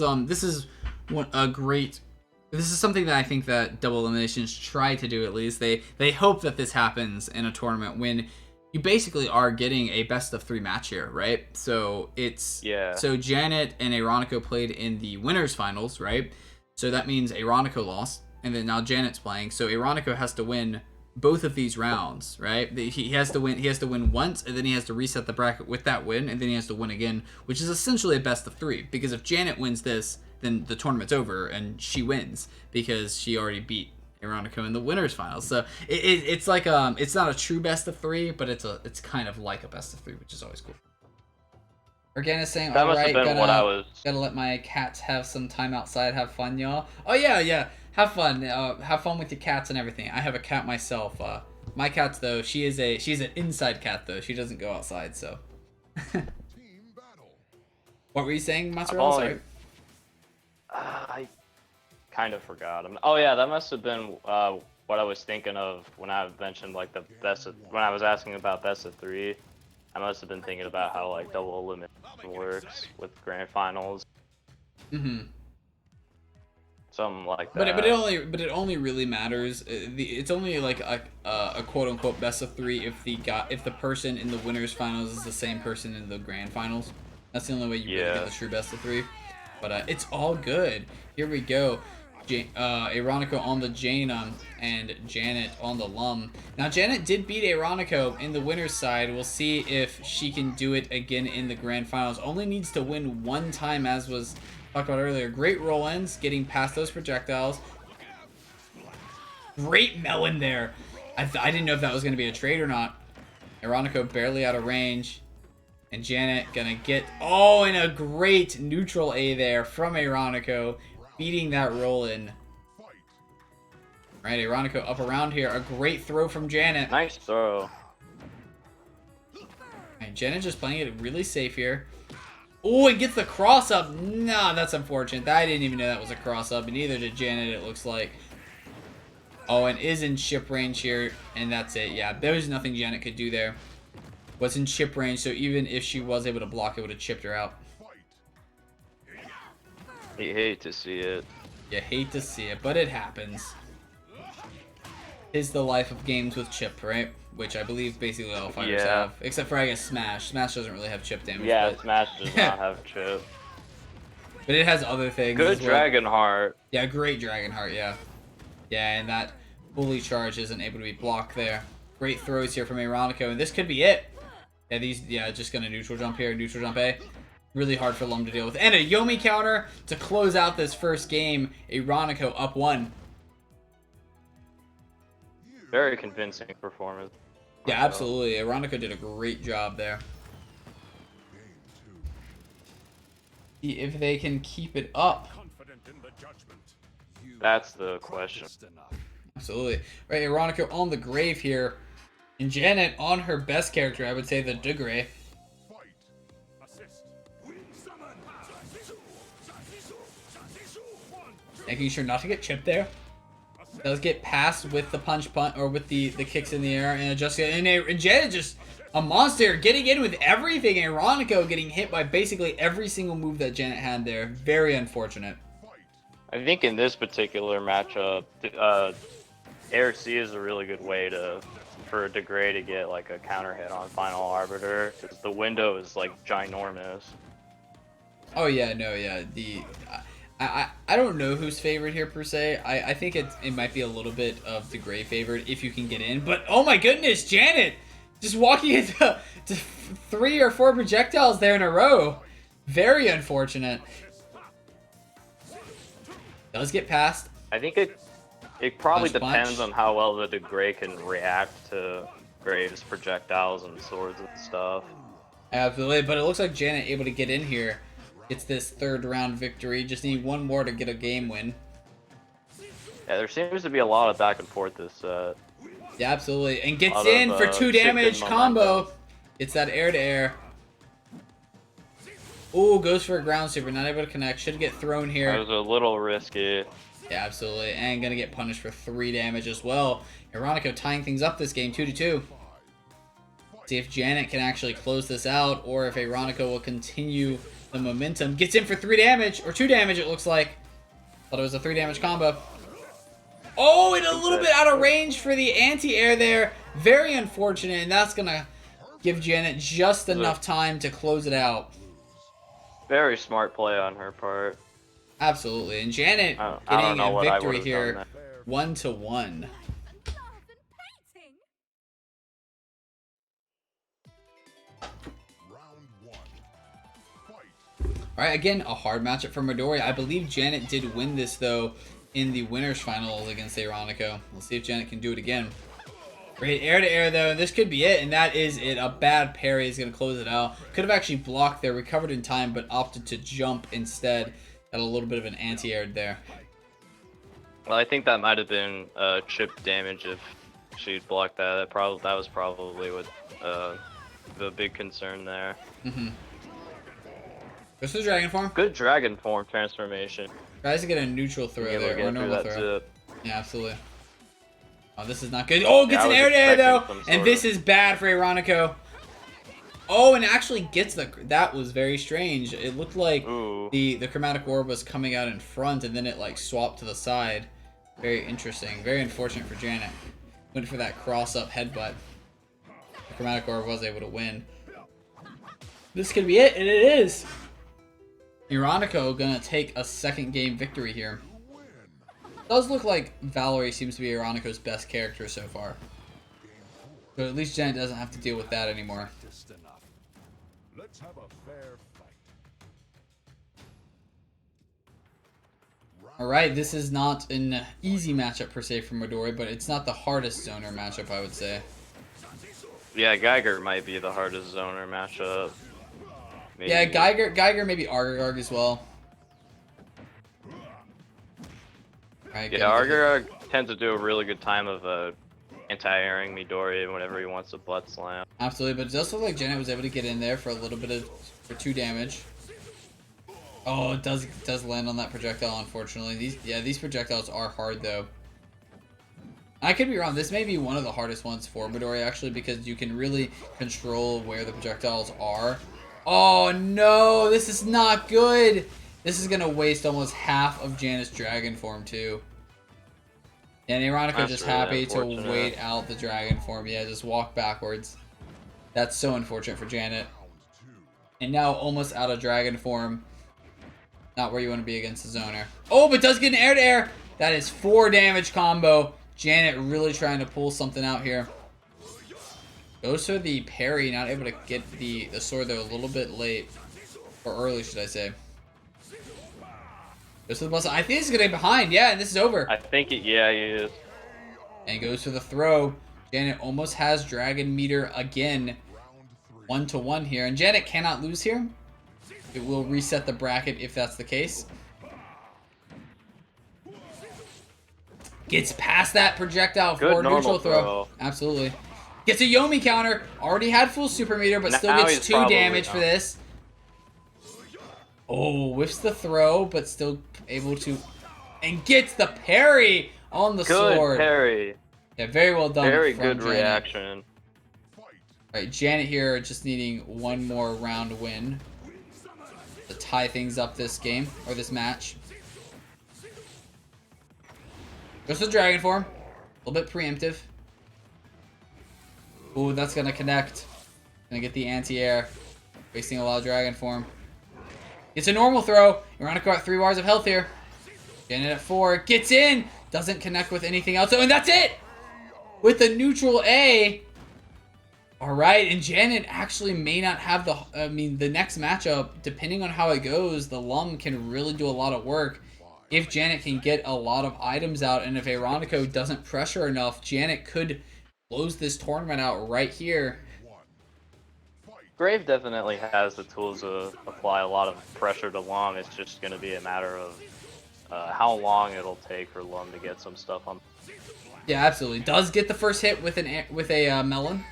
this is something that I think that Double Eliminations try to do, at least. They hope that this happens in a tournament when you basically are getting a best of 3 match here, right? So so Janet and Aeronica played in the winners finals, right? So that means Aeronica lost, and then now Janet's playing. So Aeronica has to win both of these rounds, right? He has to win once, and then he has to reset the bracket with that win, and then he has to win again, which is essentially a best of 3. Because if Janet wins this, then the tournament's over and she wins because she already beat Aeronica in the winners finals. So it's like it's not a true best of 3, but it's kind of like a best of 3, which is always cool. Organic saying, that all must right, have been what I was. Gotta let my cats have some time outside, have fun, y'all. Oh yeah, have fun. Have fun with your cats and everything. I have a cat myself. My cat's though, she's an inside cat though. She doesn't go outside, so. What were you saying, Mozzarella? only- Sorry. I kind of forgot. Oh yeah, that must have been what I was thinking of when I mentioned like the when I was asking about best of 3. I must have been thinking about how like double elimination works with grand finals. Mm-hmm. Something like But that. it only really matters. It's only like a quote unquote best of 3 if the person in the winners finals is the same person in the grand finals. That's the only way you really get the true best of 3. But it's all good. Here we go. Aeroniko on the Jaina and Janet on the Lum. Now Janet did beat Aeroniko in the winner's side. We'll see if she can do it again in the grand finals. Only needs to win one time, as was talked about earlier. Great roll-ins, getting past those projectiles. Great melon there. I didn't know if that was going to be a trade or not. Aeroniko barely out of range. And Janet gonna get, and a great neutral A there from Aeroniko, beating that roll-in. Right, Aeroniko up around here. A great throw from Janet. Nice throw. Right, Janet just playing it really safe here. Oh, and gets the cross up. Nah, that's unfortunate. I didn't even know that was a cross up, and neither did Janet, it looks like. Oh, and is in chip range here, and that's it. Yeah, there was nothing Janet could do there. Was in chip range, so even if she was able to block, it would have chipped her out. You hate to see it. You hate to see it, but it happens. Is the life of games with chip, right? Which I believe basically all fighters have. Except for, I guess, Smash. Smash doesn't really have chip damage. Yeah, but... Smash does not have chip. But it has other things. Good as well. Dragon Heart. Yeah, great Dragon Heart, yeah. Yeah, and that fully charged isn't able to be blocked there. Great throws here from Aeroniko, and this could be it. Yeah, just gonna neutral jump here, neutral jump A. Really hard for Lum to deal with. And a Yomi counter to close out this first game. Aeroniko up 1. Very convincing performance. Yeah, absolutely. Aeroniko did a great job there. See if they can keep it up. Confident in the judgment. That's the question. Absolutely. Right, Aeroniko on the grave here. And Janet on her best character, I would say the Degree. Making sure not to get chipped there. Does get passed with the punch, or with the kicks in the air, and and Janet just a monster, getting in with everything. Aeroniko getting hit by basically every single move that Janet had there. Very unfortunate. I think in this particular matchup, Air C is a really good way for Degree to get like a counter hit on Final Arbiter, because the window is like ginormous. Oh yeah, no, yeah. I don't know who's favored here per se. I think it might be a little bit of Degree favored if you can get in. But oh my goodness, Janet just walking into 3 or 4 projectiles there in a row. Very unfortunate. Does get past. I think it probably Punch. depends on how well the Degree can react to Graves' projectiles and swords and stuff. Absolutely, but it looks like Janet able to get in here. Gets this 3rd round victory. Just need one more to get a game win. Yeah, there seems to be a lot of back and forth this set. Yeah, absolutely. And gets in for 2 damage combo. It's that air to air. Ooh, goes for a ground super. Not able to connect. Should get thrown here. That was a little risky. Yeah, absolutely. And gonna get punished for 3 damage as well. Aeroniko tying things up this game 2-2. See if Janet can actually close this out, or if Aeroniko will continue the momentum. Gets in for 3 damage, or 2 damage it looks like. Thought it was a 3 damage combo. Oh, and a little bit out of range for the anti-air there. Very unfortunate, and that's gonna give Janet just enough time to close it out. Very smart play on her part. Absolutely, and Janet getting a victory here, 1-1. Alright, again, a hard matchup for Midori. I believe Janet did win this, though, in the winners finals against Aeroniko. We'll see if Janet can do it again. Great air to air, though, and this could be it, and that is it. A bad parry is going to close it out. Could have actually blocked there, recovered in time, but opted to jump instead. Got a little bit of an anti-air there. Well, I think that might have been chip damage if she'd blocked that. That was probably what the big concern there. This is dragon form. Good dragon form transformation. Tries to get a neutral throw Being able to there, or get through normal that throw. zip. Yeah, absolutely. Oh, this is not good. Oh, gets Yeah, an I was air to air though, expecting some and sort this of- is bad for Ironico. Oh, and actually gets the. That was very strange. It looked like Ooh. the chromatic orb was coming out in front, and then it like swapped to the side. Very interesting. Very unfortunate for Janet. Went for that cross up headbutt. The chromatic orb was able to win. This could be it, and it is. Ironico gonna take a second game victory here. Does look like Valerie seems to be Ironico's best character so far. So at least Janet doesn't have to deal with that anymore. Just enough. Let's have a fair fight. Alright, this is not an easy matchup per se for Midori, but it's not the hardest zoner matchup, I would say. Yeah, Geiger might be the hardest zoner matchup. Maybe. Yeah, Geiger, maybe Argarg as well. Alright, Yeah, Argar tends to do a really good time of anti-airing Midori whenever he wants to butt slam. Absolutely, but it does look like Janet was able to get in there for a little bit of, for 2 damage. Oh, it does land on that projectile, unfortunately. These projectiles are hard though. I could be wrong. This may be one of the hardest ones for Midori actually, because you can really control where the projectiles are. Oh no, this is not good. This is gonna waste almost half of Janet's dragon form too. And Ironico That's just really happy to unfortunate. wait out the dragon form. Yeah, just walk backwards. That's so unfortunate for Janet. And now almost out of dragon form. Not where you want to be against the zoner. Oh, but does get an air to air. That is 4 damage combo. Janet really trying to pull something out here. Goes for the parry, not able to get the sword there a little bit late. Or early, should I say. Goes for the bus. I think this is going to be behind. Yeah, and this is over. I think yeah, he is. And goes for the throw. Janet almost has dragon meter again. 1-1 here. And Janet cannot lose here. It will reset the bracket if that's the case. Gets past that projectile Good for neutral normal throw. throw. Absolutely. Gets a Yomi counter. Already had full super meter, but still Now gets he's 2 probably damage for out. this. Oh, whiffs the throw, but still able to... And gets the parry on the Good sword. parry. Yeah, very well done. Very from good Janet. reaction. Alright, Janet here just needing one more round win to tie things up this game, or this match. Goes to the dragon form. A little bit preemptive. Ooh, that's gonna connect. Gonna get the anti-air. Wasting a lot of dragon form. It's a normal throw. Ironico at 3 bars of health here. Janet at 4. Gets in! Doesn't connect with anything else. Oh, and that's it! With the neutral A. Alright, and Janet actually may not have the next matchup, depending on how it goes, the Lum can really do a lot of work. If Janet can get a lot of items out, and if Ironico doesn't pressure enough, Janet could close this tournament out right here. Grave definitely has the tools to apply a lot of pressure to Lum. It's just going to be a matter of how long it'll take for Lum to get some stuff on. Yeah, absolutely. Does get the first hit with a melon.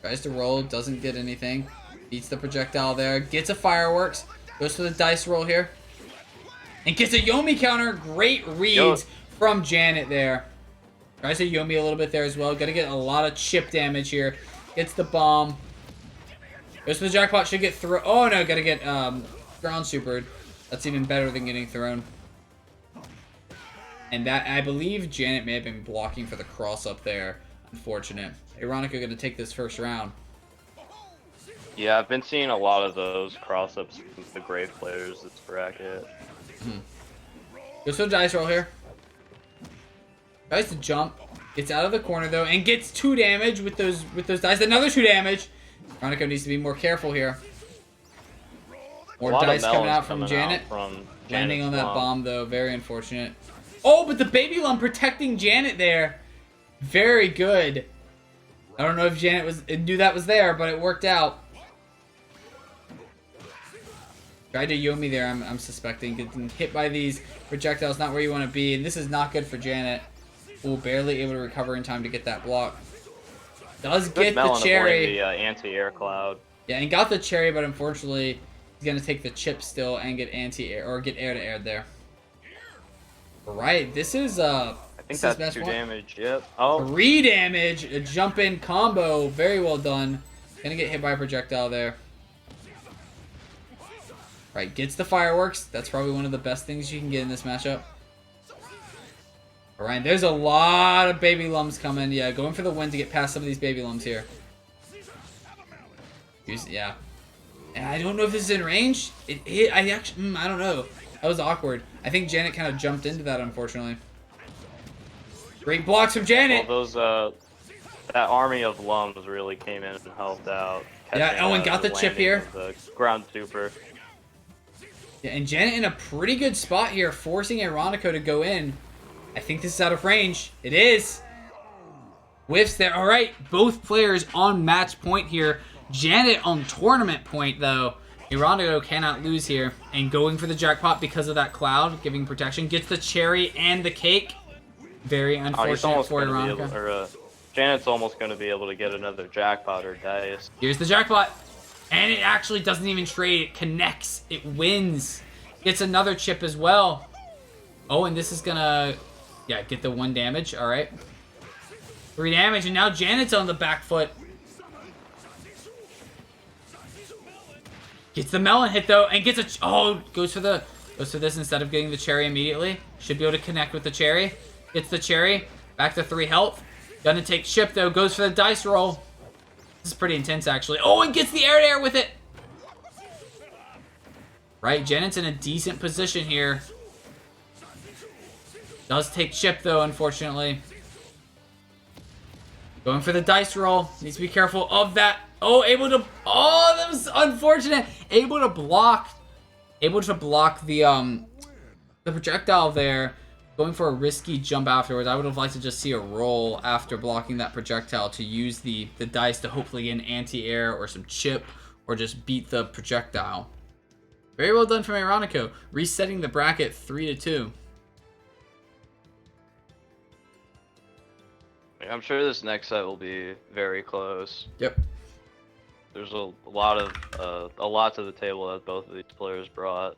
Tries to roll, doesn't get anything. Beats the projectile there. Gets a fireworks. Goes for the dice roll here. And gets a Yomi counter. Great reads from Janet there. Tries to Yomi a little bit there as well. Gotta get a lot of chip damage here. Gets the bomb. Goes for the jackpot. Should get thrown. Oh no, gotta get ground supered. That's even better than getting thrown. And that, I believe Janet may have been blocking for the cross up there. Unfortunate. Ironico gonna take this first round. Yeah, I've been seeing a lot of those cross-ups with the Grave players this bracket. Goes for the dice roll here. Tries to jump. Gets out of the corner though, and gets 2 damage with those dice. Another 2 damage. Ironico needs to be more careful here. More dice coming out from Janet. Landing on that bomb though, very unfortunate. Oh, but the baby Lum protecting Janet there. Very good. I don't know if Janet knew that was there, but it worked out. Tried to Yomi there, I'm suspecting. Getting hit by these projectiles, not where you want to be. And this is not good for Janet. Ooh, barely able to recover in time to get that block. Does Good get the melon cherry. avoiding the anti-air cloud. Yeah, and got the cherry, but unfortunately, he's gonna take the chip still and get anti-air or get air to air there. Right, this is I think that's best 2 one. damage. Yep. Oh, 3 damage, a jump in combo, very well done. Gonna get hit by a projectile there. Right, gets the fireworks. That's probably one of the best things you can get in this matchup. Alright, there's a lot of baby lums coming. Yeah, going for the win to get past some of these baby lums here. Yeah. And I don't know if this is in range. It hit. I don't know. That was awkward. I think Janet kind of jumped into that, unfortunately. Great blocks from Janet. well, those that army of lums really came in and helped out. Yeah, Owen got the chip landing here. of the ground super. Yeah, and Janet in a pretty good spot here, forcing Ironico to go in. I think this is out of range. It is. Whiffs there. All right, both players on match point here. Janet on tournament point, though. Ironico cannot lose here. And going for the jackpot because of that cloud, giving protection. Gets the cherry and the cake. Very Oh, he's unfortunate almost for going to be Ironico. able, or Janet's almost going to be able to get another jackpot or dice. Here's the jackpot. And it actually doesn't even trade. It connects. It wins. Gets another chip as well. Oh, and this is gonna... Yeah, get the 1 damage. All right. 3 damage, and now Janet's on the back foot. Gets the melon hit, though, and gets a... Oh, goes for this instead of getting the cherry immediately. Should be able to connect with the cherry. Gets the cherry. Back to 3 health. Gonna take chip, though. Goes for the dice roll. This is pretty intense, actually. Oh, and gets the air to air with it. Right, Janet's in a decent position here. Does take chip, though, unfortunately. Going for the dice roll. Needs to be careful of that. Oh, able to... Oh, that was unfortunate. Able to block the projectile there. Going for a risky jump afterwards. I would have liked to just see a roll after blocking that projectile to use the dice to hopefully get an anti-air or some chip or just beat the projectile. Very well done from Ironico. Resetting the bracket 3-2. I'm sure this next set will be very close. Yep. There's a lot to the table that both of these players brought.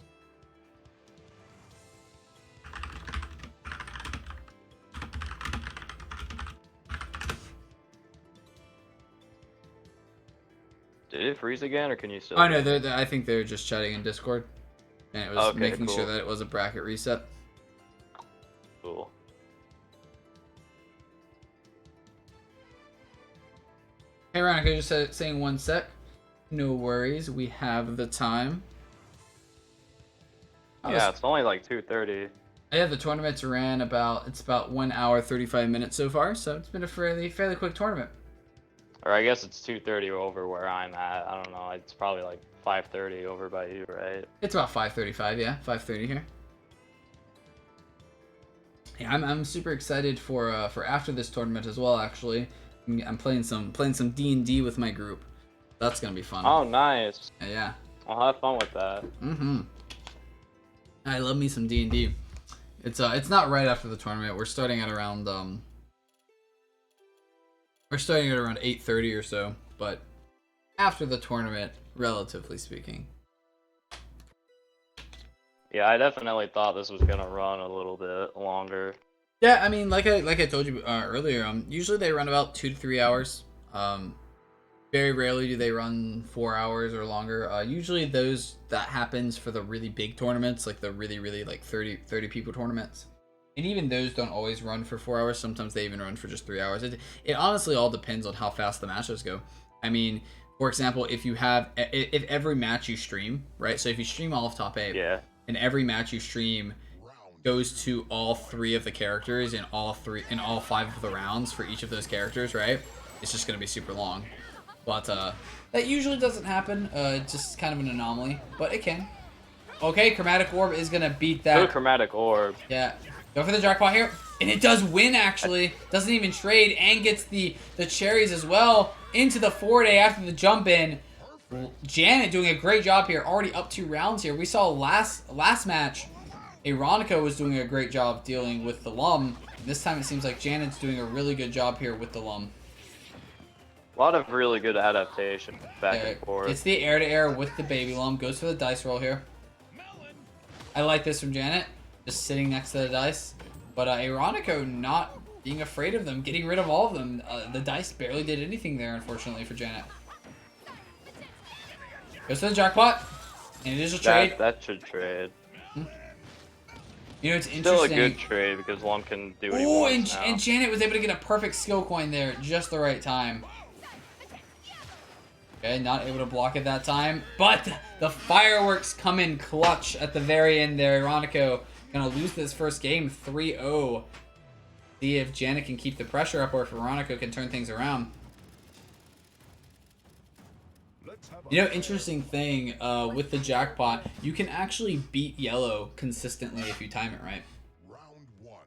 Did it freeze again, or can you still? Oh no, I think they're just chatting in Discord, and it was Okay, making cool. sure that it was a bracket reset. Cool. Hey Ronica, just saying 1 sec. No worries, we have the time. Yeah, it's only like 2:30. Yeah, the tournament's ran about 1 hour 35 minutes so far, so it's been a fairly quick tournament. Or I guess it's 2:30 over where I'm at. I don't know. It's probably like 5:30 over by you, right? It's about 5:35, yeah, 5:30 here. Yeah, I'm super excited for after this tournament as well. Actually, I'm playing some D&D with my group. That's gonna be fun. Oh, nice. Yeah. I'll have fun with that. I love me some D&D. It's not right after the tournament. We're starting at around 8:30 or so, but after the tournament, relatively speaking. Yeah, I definitely thought this was gonna run a little bit longer. Yeah, I mean, like I told you earlier, usually they run about 2 to 3 hours. Very rarely do they run 4 hours or longer. Usually that happens for the really big tournaments, like the really like 30 people tournaments. And even those don't always run for 4 hours. Sometimes they even run for just 3 hours. It honestly all depends on how fast the matches go. I mean, for example, if every match you stream, right? So if you stream all of top 8, Yeah. and every match you stream goes to all 3 of the characters in all 5 of the rounds for each of those characters, right? It's just gonna be super long. But that usually doesn't happen. It's just kind of an anomaly, but it can. Okay, Chromatic Orb is gonna beat that. Good Chromatic Orb. Yeah. Go for the jackpot here. And it does win, actually. Doesn't even trade and gets the cherries as well into the 4-day after the jump in. Janet doing a great job here. Already up 2 rounds here. We saw last match, Ironico was doing a great job dealing with the Lum. This time it seems like Janet's doing a really good job here with the Lum. A lot of really good adaptation back Yeah, and forth. it's the air to air with the baby lump. Goes for the dice roll here. I like this from Janet, just sitting next to the dice. But Ironico not being afraid of them, getting rid of all of them. The dice barely did anything there, unfortunately, for Janet. Goes to the jackpot, and it is a trade. That should trade. You know, it's Still interesting. a good trade because Lum can do what he Ooh, wants now. and Janet was able to get a perfect skill coin there, just the right time. Okay, not able to block it that time, but the fireworks come in clutch at the very end there. Ironico gonna lose this first game 3-0. See if Janet can keep the pressure up or if Ironico can turn things around. You know, interesting thing with the jackpot, you can actually beat yellow consistently if you time it right. Round one.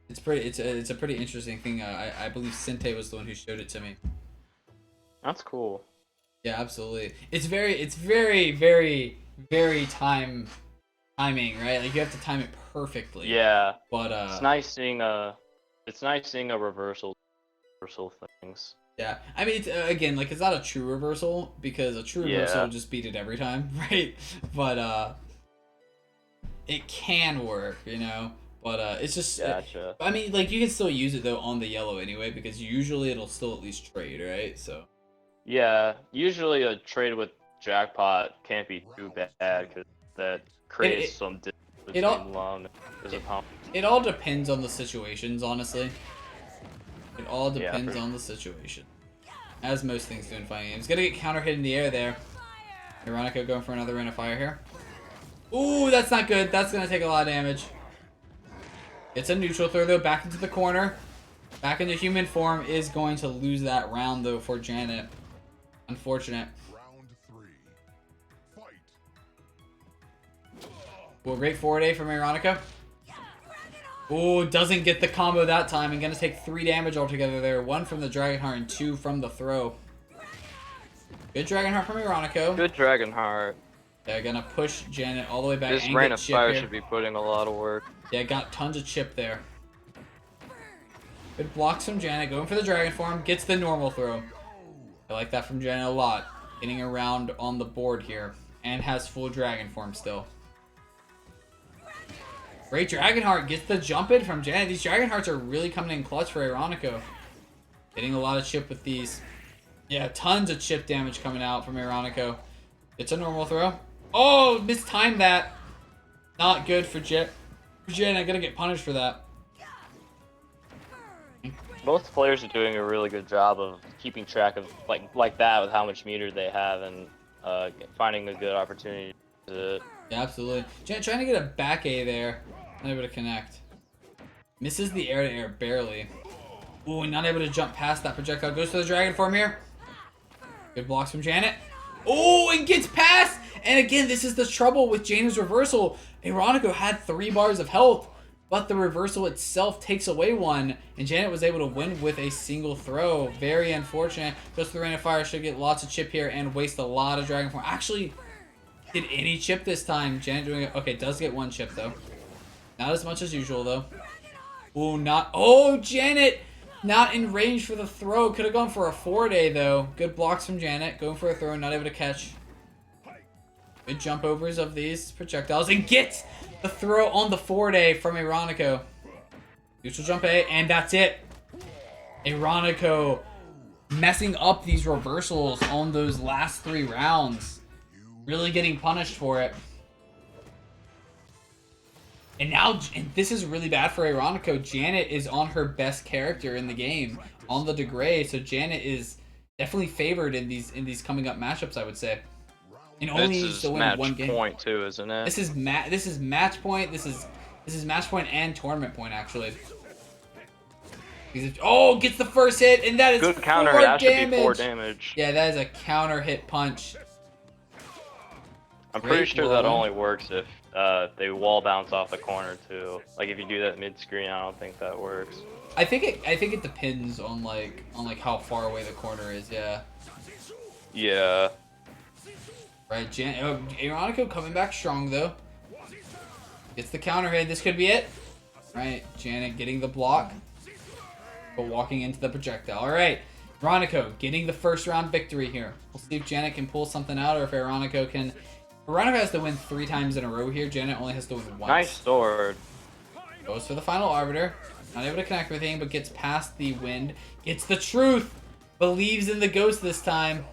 It's a pretty interesting thing. I believe Sinte was the one who showed it to me. That's cool. Yeah, absolutely. It's very timing, right? Like you have to time it perfectly. Yeah. But It's nice seeing a reversal things. yeah. I mean, it's, again, like it's not a true reversal because a true reversal Yeah. would just beat it every time, right? But it can work, you know. But it's just. Gotcha. I mean, like you can still use it though on the yellow anyway because usually it'll still at least trade, right? So. Yeah, usually a trade with jackpot can't be too bad because that creates some distance between Lum and his opponent. It all depends on the situations, honestly. It all depends for- on the situation. As most things do in fighting games. Gonna get counter hit in the air there. Ironico going for another rain of fire here. Ooh, that's not good. That's gonna take a lot of damage. It's a neutral throw though, back into the corner. Back into human form is going to lose that round though for Janet. Unfortunate. Round three. Fight. Well, great forward A from Ironico. Ooh, doesn't get the combo that time and gonna take 3 damage altogether there. 1 from the Dragonheart and 2 from the throw. Good Dragonheart from Ironico. Good Dragonheart. They're gonna push Janet all the way back. This and rain get of chip fire here. should be putting a lot of work. Yeah, got tons of chip there. Good blocks from Janet. Going for the dragon form. Gets the normal throw. I like that from Janet a lot. Getting around on the board here. And has full dragon form still. Great Dragonheart. Gets the jump in from Janet. These Dragonhearts are really coming in clutch for Ironico. Getting a lot of chip with these. Yeah, tons of chip damage coming out from Ironico. It's a normal throw. Oh, mistimed that. Not good for Janet. I'm gonna get punished for that. Most players are doing a really good job of keeping track of like that with how much meter they have and finding a good opportunity to use it. Yeah, absolutely. Janet trying to get a back A there. Not able to connect. Misses the air to air barely. Ooh, not able to jump past that projectile. Goes to the dragon form here. Good blocks from Janet. Oh, and gets past! And again, this is the trouble with Janet's reversal. Ironico had 3 bars of health, but the reversal itself takes away 1, and Janet was able to win with a single throw. Very unfortunate. Goes to the rain of fire. Should get lots of chip here and waste a lot of dragon form. Actually, did any chip this time? Janet doing it. Okay, does get 1 chip though. Not as much as usual though. Ooh, not. Oh, Janet! Not in range for the throw. Could have gone for a 4-day though. Good blocks from Janet. Going for a throw. Not able to catch. Good jump overs of these projectiles. And gets the throw on the 4-day from Ironico. Neutral jump A. And that's it. Ironico messing up these reversals on those last 3 rounds. Really getting punished for it. And now, and this is really bad for Ironico. Janet is on her best character in the game, on the degrade. So Janet is definitely favored in these coming up matchups, I would say. And only needs to win 1 game. Match point too, isn't it? This is match point. This is match point and tournament point actually. Oh, gets the first hit, and that is good counter. 4 That should damage. be 4 damage. Yeah, that is a counter hit punch. I'm pretty Great sure that roll. only works if they wall bounce off the corner too. Like if you do that mid screen, I don't think that works. I think it depends on like how far away the corner is. Yeah. Yeah. Right, Ironico coming back strong though. Gets the counter hit. This could be it. Right, Janet getting the block, but walking into the projectile. All right, Veronica getting the first round victory here. We'll see if Janet can pull something out or if Veronica can. Veronica has to win 3 times in a row here. Janet only has to win once. Nice sword. Goes for the final arbiter. Not able to connect with anything, but gets past the wind. Gets the truth. Believes in the ghost this time.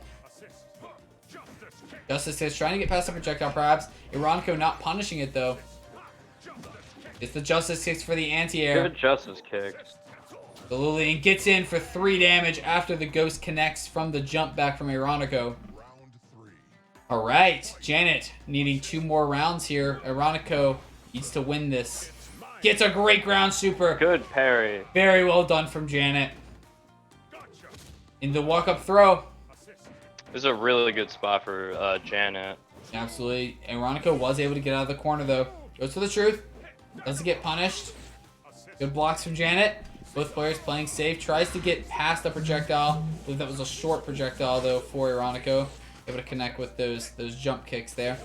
Justice is trying to get past the projectile, perhaps. Veronica not punishing it, though. Gets the justice kicks for the anti-air. Good justice kicks. The Lillian gets in for 3 damage after the ghost connects from the jump back from Veronica. Alright, Janet needing 2 more rounds here. Veronica needs to win this. Gets a great ground super. Good parry. Very well done from Janet. In the walk-up throw. This is a really good spot for Janet. Absolutely. Veronica was able to get out of the corner, though. Goes for the truth. Doesn't get punished. Good blocks from Janet. Both players playing safe. Tries to get past the projectile. I believe that was a short projectile, though, for Veronica. Able to connect with those jump kicks there.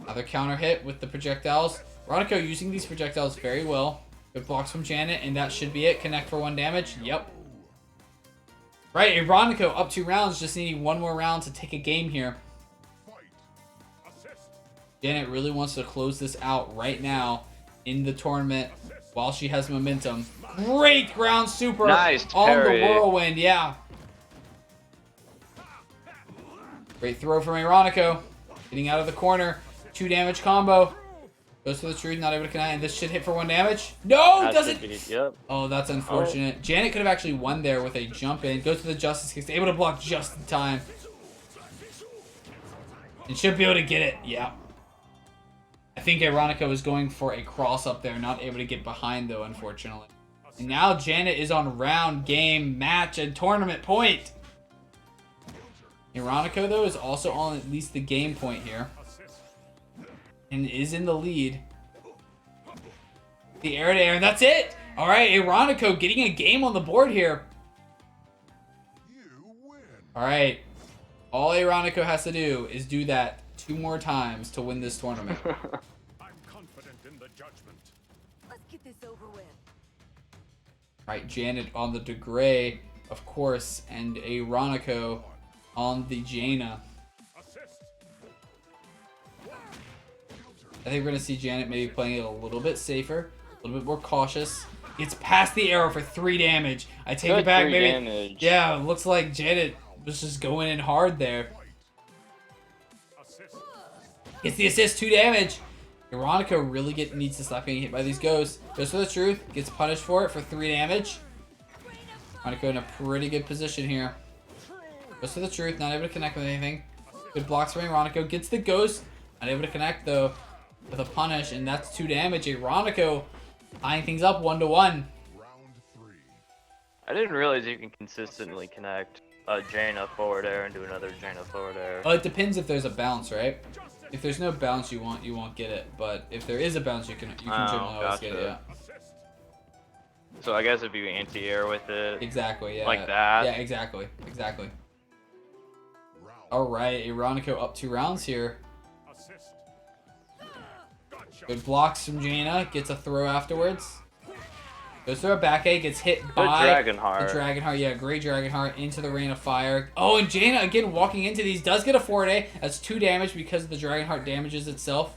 Another counter hit with the projectiles. Veronica using these projectiles very well. Good blocks from Janet, and that should be it. Connect for 1 damage. Yep. Right, Veronica up 2 rounds, just needing 1 more round to take a game here. Janet really wants to close this out right now in the tournament while she has momentum. Great ground super nice on parry. the whirlwind, yeah. Great throw from Veronica. Getting out of the corner. 2 damage combo. Goes for the truth, not able to connect, and this should hit for 1 damage. No, That doesn't. should be- yep. Oh, that's unfortunate. Janet could have actually won there with a jump in. Goes to the justice kicks, able to block just in time. And should be able to get it. Yeah. I think Veronica was going for a cross up there, not able to get behind though, unfortunately. And now Janet is on round, game, match, and tournament point. Veronica though is also on at least the game point here. And is in the lead. The air to air, and that's it! Alright, Veronica getting a game on the board here. Alright. All Veronica has to do is do that 2 more times to win this tournament. I'm confident in the judgment. Let's get this over with. Alright, Janet on the DeGray, of course, and Veronica on the Jaina. Assist. I think we're going to see Janet maybe playing it a little bit safer, a little bit more cautious. Gets past the arrow for 3 damage. I take it back, 3 maybe. damage. Yeah, it looks like Janet was just going in hard there. Assist. Gets the assist, 2 damage. Veronica really needs to stop getting hit by these ghosts. Goes for the truth, gets punished for it for 3 damage. Veronica in a pretty good position here. Goes for the truth, not able to connect with anything. Good blocks from Veronica. Gets the ghost, not able to connect though with a punish, and that's 2 damage. Veronica tying things up 1-1. I didn't realize you can consistently connect a Jaina forward air and do another Jaina forward air. Well, it depends if there's a bounce, right? If there's no bounce, you won't get it. But if there is a bounce, you can generally always get it. Yeah. So I guess if you anti-air with it, Exactly. Yeah. like that. Yeah. Exactly. All right, Veronica up 2 rounds here. Assist. Gotcha. Good blocks from Jaina. Gets a throw afterwards. Goes through a back A. Gets hit Good by Dragonheart. the Dragonheart. Yeah, great Dragonheart into the rain of fire. Oh, and Jaina again walking into these does get a forward A. That's 2 damage because the Dragonheart damages itself.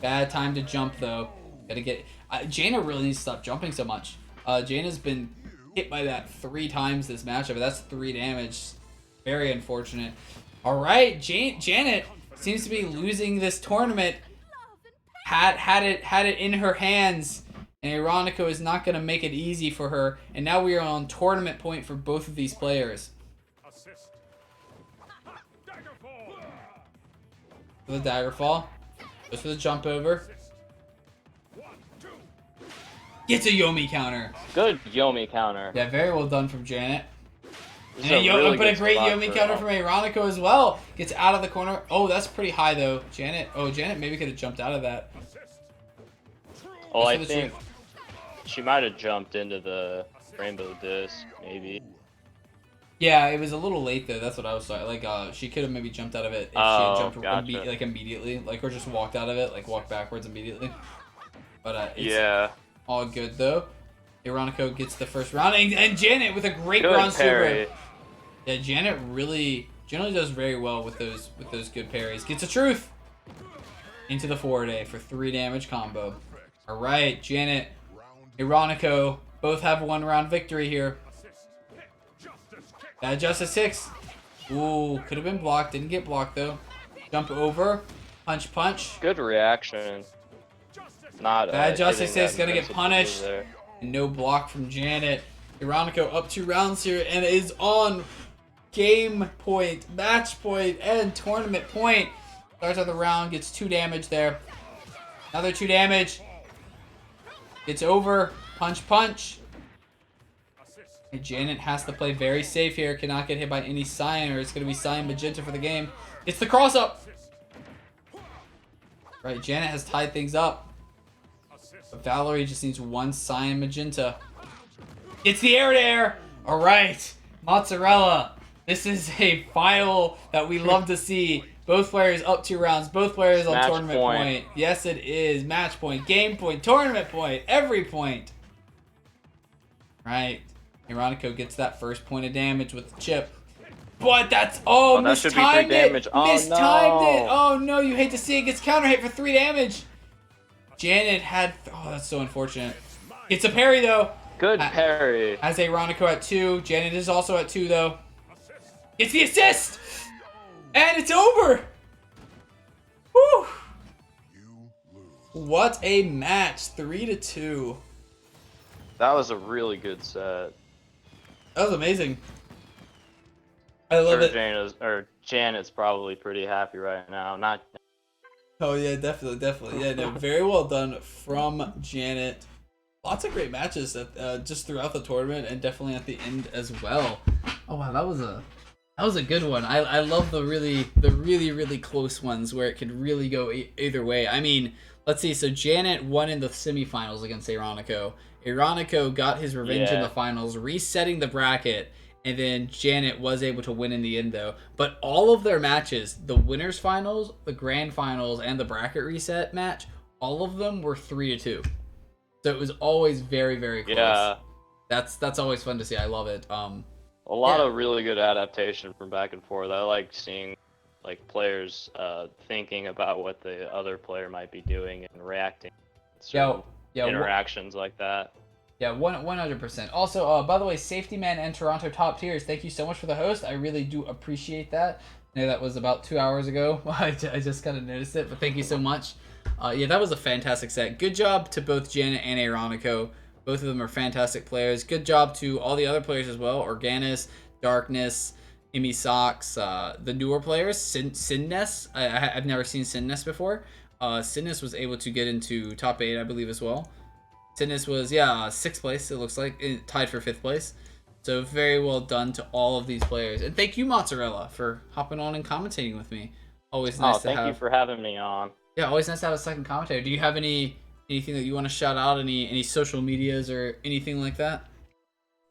Bad time to jump though. Gotta get. Jaina really needs to stop jumping so much. Jaina's been hit by that 3 times this matchup. That's 3 damage. Very unfortunate. All right, Janet seems to be losing this tournament. Had it in her hands, and Veronica is not going to make it easy for her. And now we are on tournament point for both of these players. Assist. Daggerfall. For the dagger fall, goes for the jump over. 1, 2. Gets a Yomi counter. Good Yomi counter. Yeah, very well done from Janet. This is And really but a good great spot Yomi for counter her. from Veronica as well. Gets out of the corner. Oh, that's pretty high though. Janet maybe could have jumped out of that. Oh, I Goes for the think she might have jumped into the rainbow disc, maybe. Yeah, it was a little late though. That's what I was saying. Like, she could have maybe jumped out of it if she Oh, had jumped gotcha. immediately, like, or just walked out of it, like walked backwards immediately. But it's Yeah. all good though. Ironico gets the first round, and Janet with a great Good ground parry. super. Yeah, Janet really generally does very well with those good parries. Gets a truth into the forward A for 3 damage combo. All right, Janet, Ironico both have 1 round victory here. Bad Justice 6. Ooh, could have been blocked. Didn't get blocked though. Jump over, punch, punch. Good reaction. Not Bad Justice hitting 6 that gonna get invincible move punished. there. And no block from Janet. Ironico up 2 rounds here and is on game point, match point, and tournament point. Starts out the round, gets 2 damage there. Another 2 damage. It's over. Punch, punch. And Janet has to play very safe here. Cannot get hit by any Cyan, or it's going to be Cyan Magenta for the game. It's the cross up. Right, Janet has tied things up. But Valerie just needs 1 Cyan Magenta. It's the air to air. All right, Mozzarella. This is a final that we love to see. Both players up 2 rounds. Both players on Match tournament point. Yes, it is. Match point, game point, tournament point, every point. Right. Ironico gets that first point of damage with the chip. But that's... Oh, that should be mistimed 3 it. damage. Oh, Mistimed it. no. Oh, no. You hate to see it. Gets counter hit for 3 damage. Janet had... Oh, that's so unfortunate. It's a parry, though. Good parry. Has Ironico at 2. Janet is also at 2, though. It's the assist! And it's over! Woo! What a match. 3-2. That was a really good set. That was amazing. I love it. Janet's probably pretty happy right now. Not. Oh yeah, definitely. Yeah, no, very well done from Janet. Lots of great matches just throughout the tournament and definitely at the end as well. Oh wow, that was a good one. I love the really close ones where it could really go either way. I mean, let's see. So Janet won in the semifinals against Ironico. Ironico got his revenge in the finals, resetting the bracket. And then Janet was able to win in the end, though. But all of their matches, the winners finals, the grand finals, and the bracket reset match, all of them were 3-2. So it was always very close. Yeah. That's always fun to see. I love it. A lot of really good adaptation from back and forth. I like seeing like players thinking about what the other player might be doing and reacting to certain interactions like that. Yeah, 100%. Also, by the way, Safety Man and Toronto Top Tiers, thank you so much for the host. I really do appreciate that. I know that was about 2 hours ago. I just kind of noticed it, but thank you so much. Yeah, that was a fantastic set. Good job to both Janet and Ironico. Both of them are fantastic players. Good job to all the other players as well. Organis, Darkness, Imi Socks, the newer players, Sinness. I've never seen Sinness before. Sinness was able to get into top 8, I believe, as well. Sinness was, 6th place, it looks like, tied for 5th place. So very well done to all of these players. And thank you, Mozzarella, for hopping on and commentating with me. Always nice to have. Thank you for having me on. Yeah, always nice to have a second commentator. Do you have anything that you want to shout out? Any social medias or anything like that?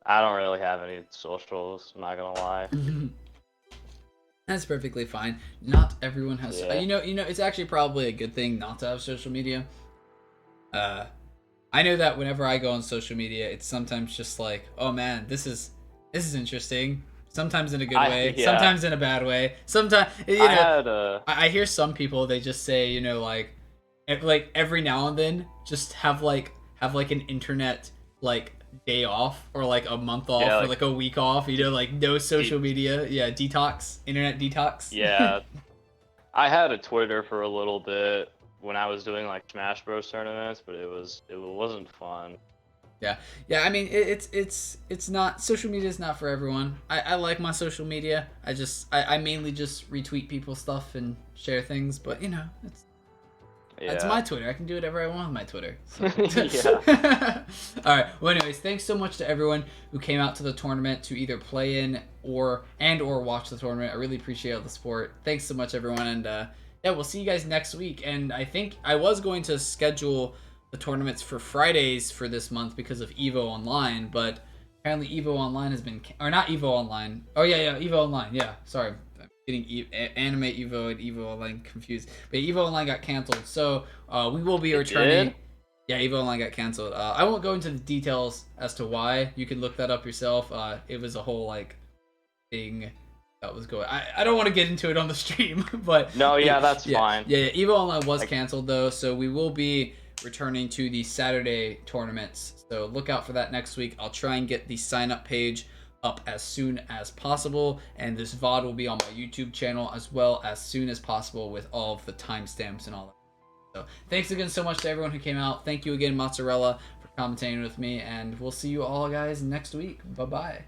I don't really have any socials, I'm not gonna lie. That's perfectly fine. Not everyone has. Yeah. You know, it's actually probably a good thing not to have social media. I know that whenever I go on social media, it's sometimes just like, oh man, this is interesting. Sometimes in a good way, sometimes in a bad way. Sometimes, I hear some people, they just say, like every now and then, just have an internet day off or like a month off or like a week off. Like no social media. Yeah, detox, internet detox. Yeah, I had a Twitter for a little bit when I was doing like Smash Bros tournaments, but it wasn't fun. Yeah. I mean, it's not, social media is not for everyone. I like my social media. I mainly just retweet people's stuff and share things, but it's my Twitter. I can do whatever I want with my Twitter. So. Yeah. All right. Well, anyways, thanks so much to everyone who came out to the tournament to either play in or watch the tournament. I really appreciate all the support. Thanks so much, everyone, and we'll see you guys next week. And I think I was going to schedule the tournaments for Fridays for this month because of EVO Online, but apparently EVO Online has been, or not EVO Online. Oh yeah, EVO Online. Yeah, sorry, I'm getting Anime EVO and EVO Online confused. But EVO Online got canceled, so we will be returning. Yeah, EVO Online got canceled. I won't go into the details as to why. You can look that up yourself. It was a whole like thing that was going. I don't want to get into it on the stream, but No, yeah, that's fine. Yeah, EVO Online was canceled though, so we will be returning to the Saturday tournaments. So look out for that next week. I'll try and get the sign up page up as soon as possible, and this VOD will be on my YouTube channel as well as soon as possible with all of the timestamps and all that. So thanks again so much to everyone who came out. Thank you again, Mozzarella, for commentating with me, and we'll see you all guys next week. Bye bye.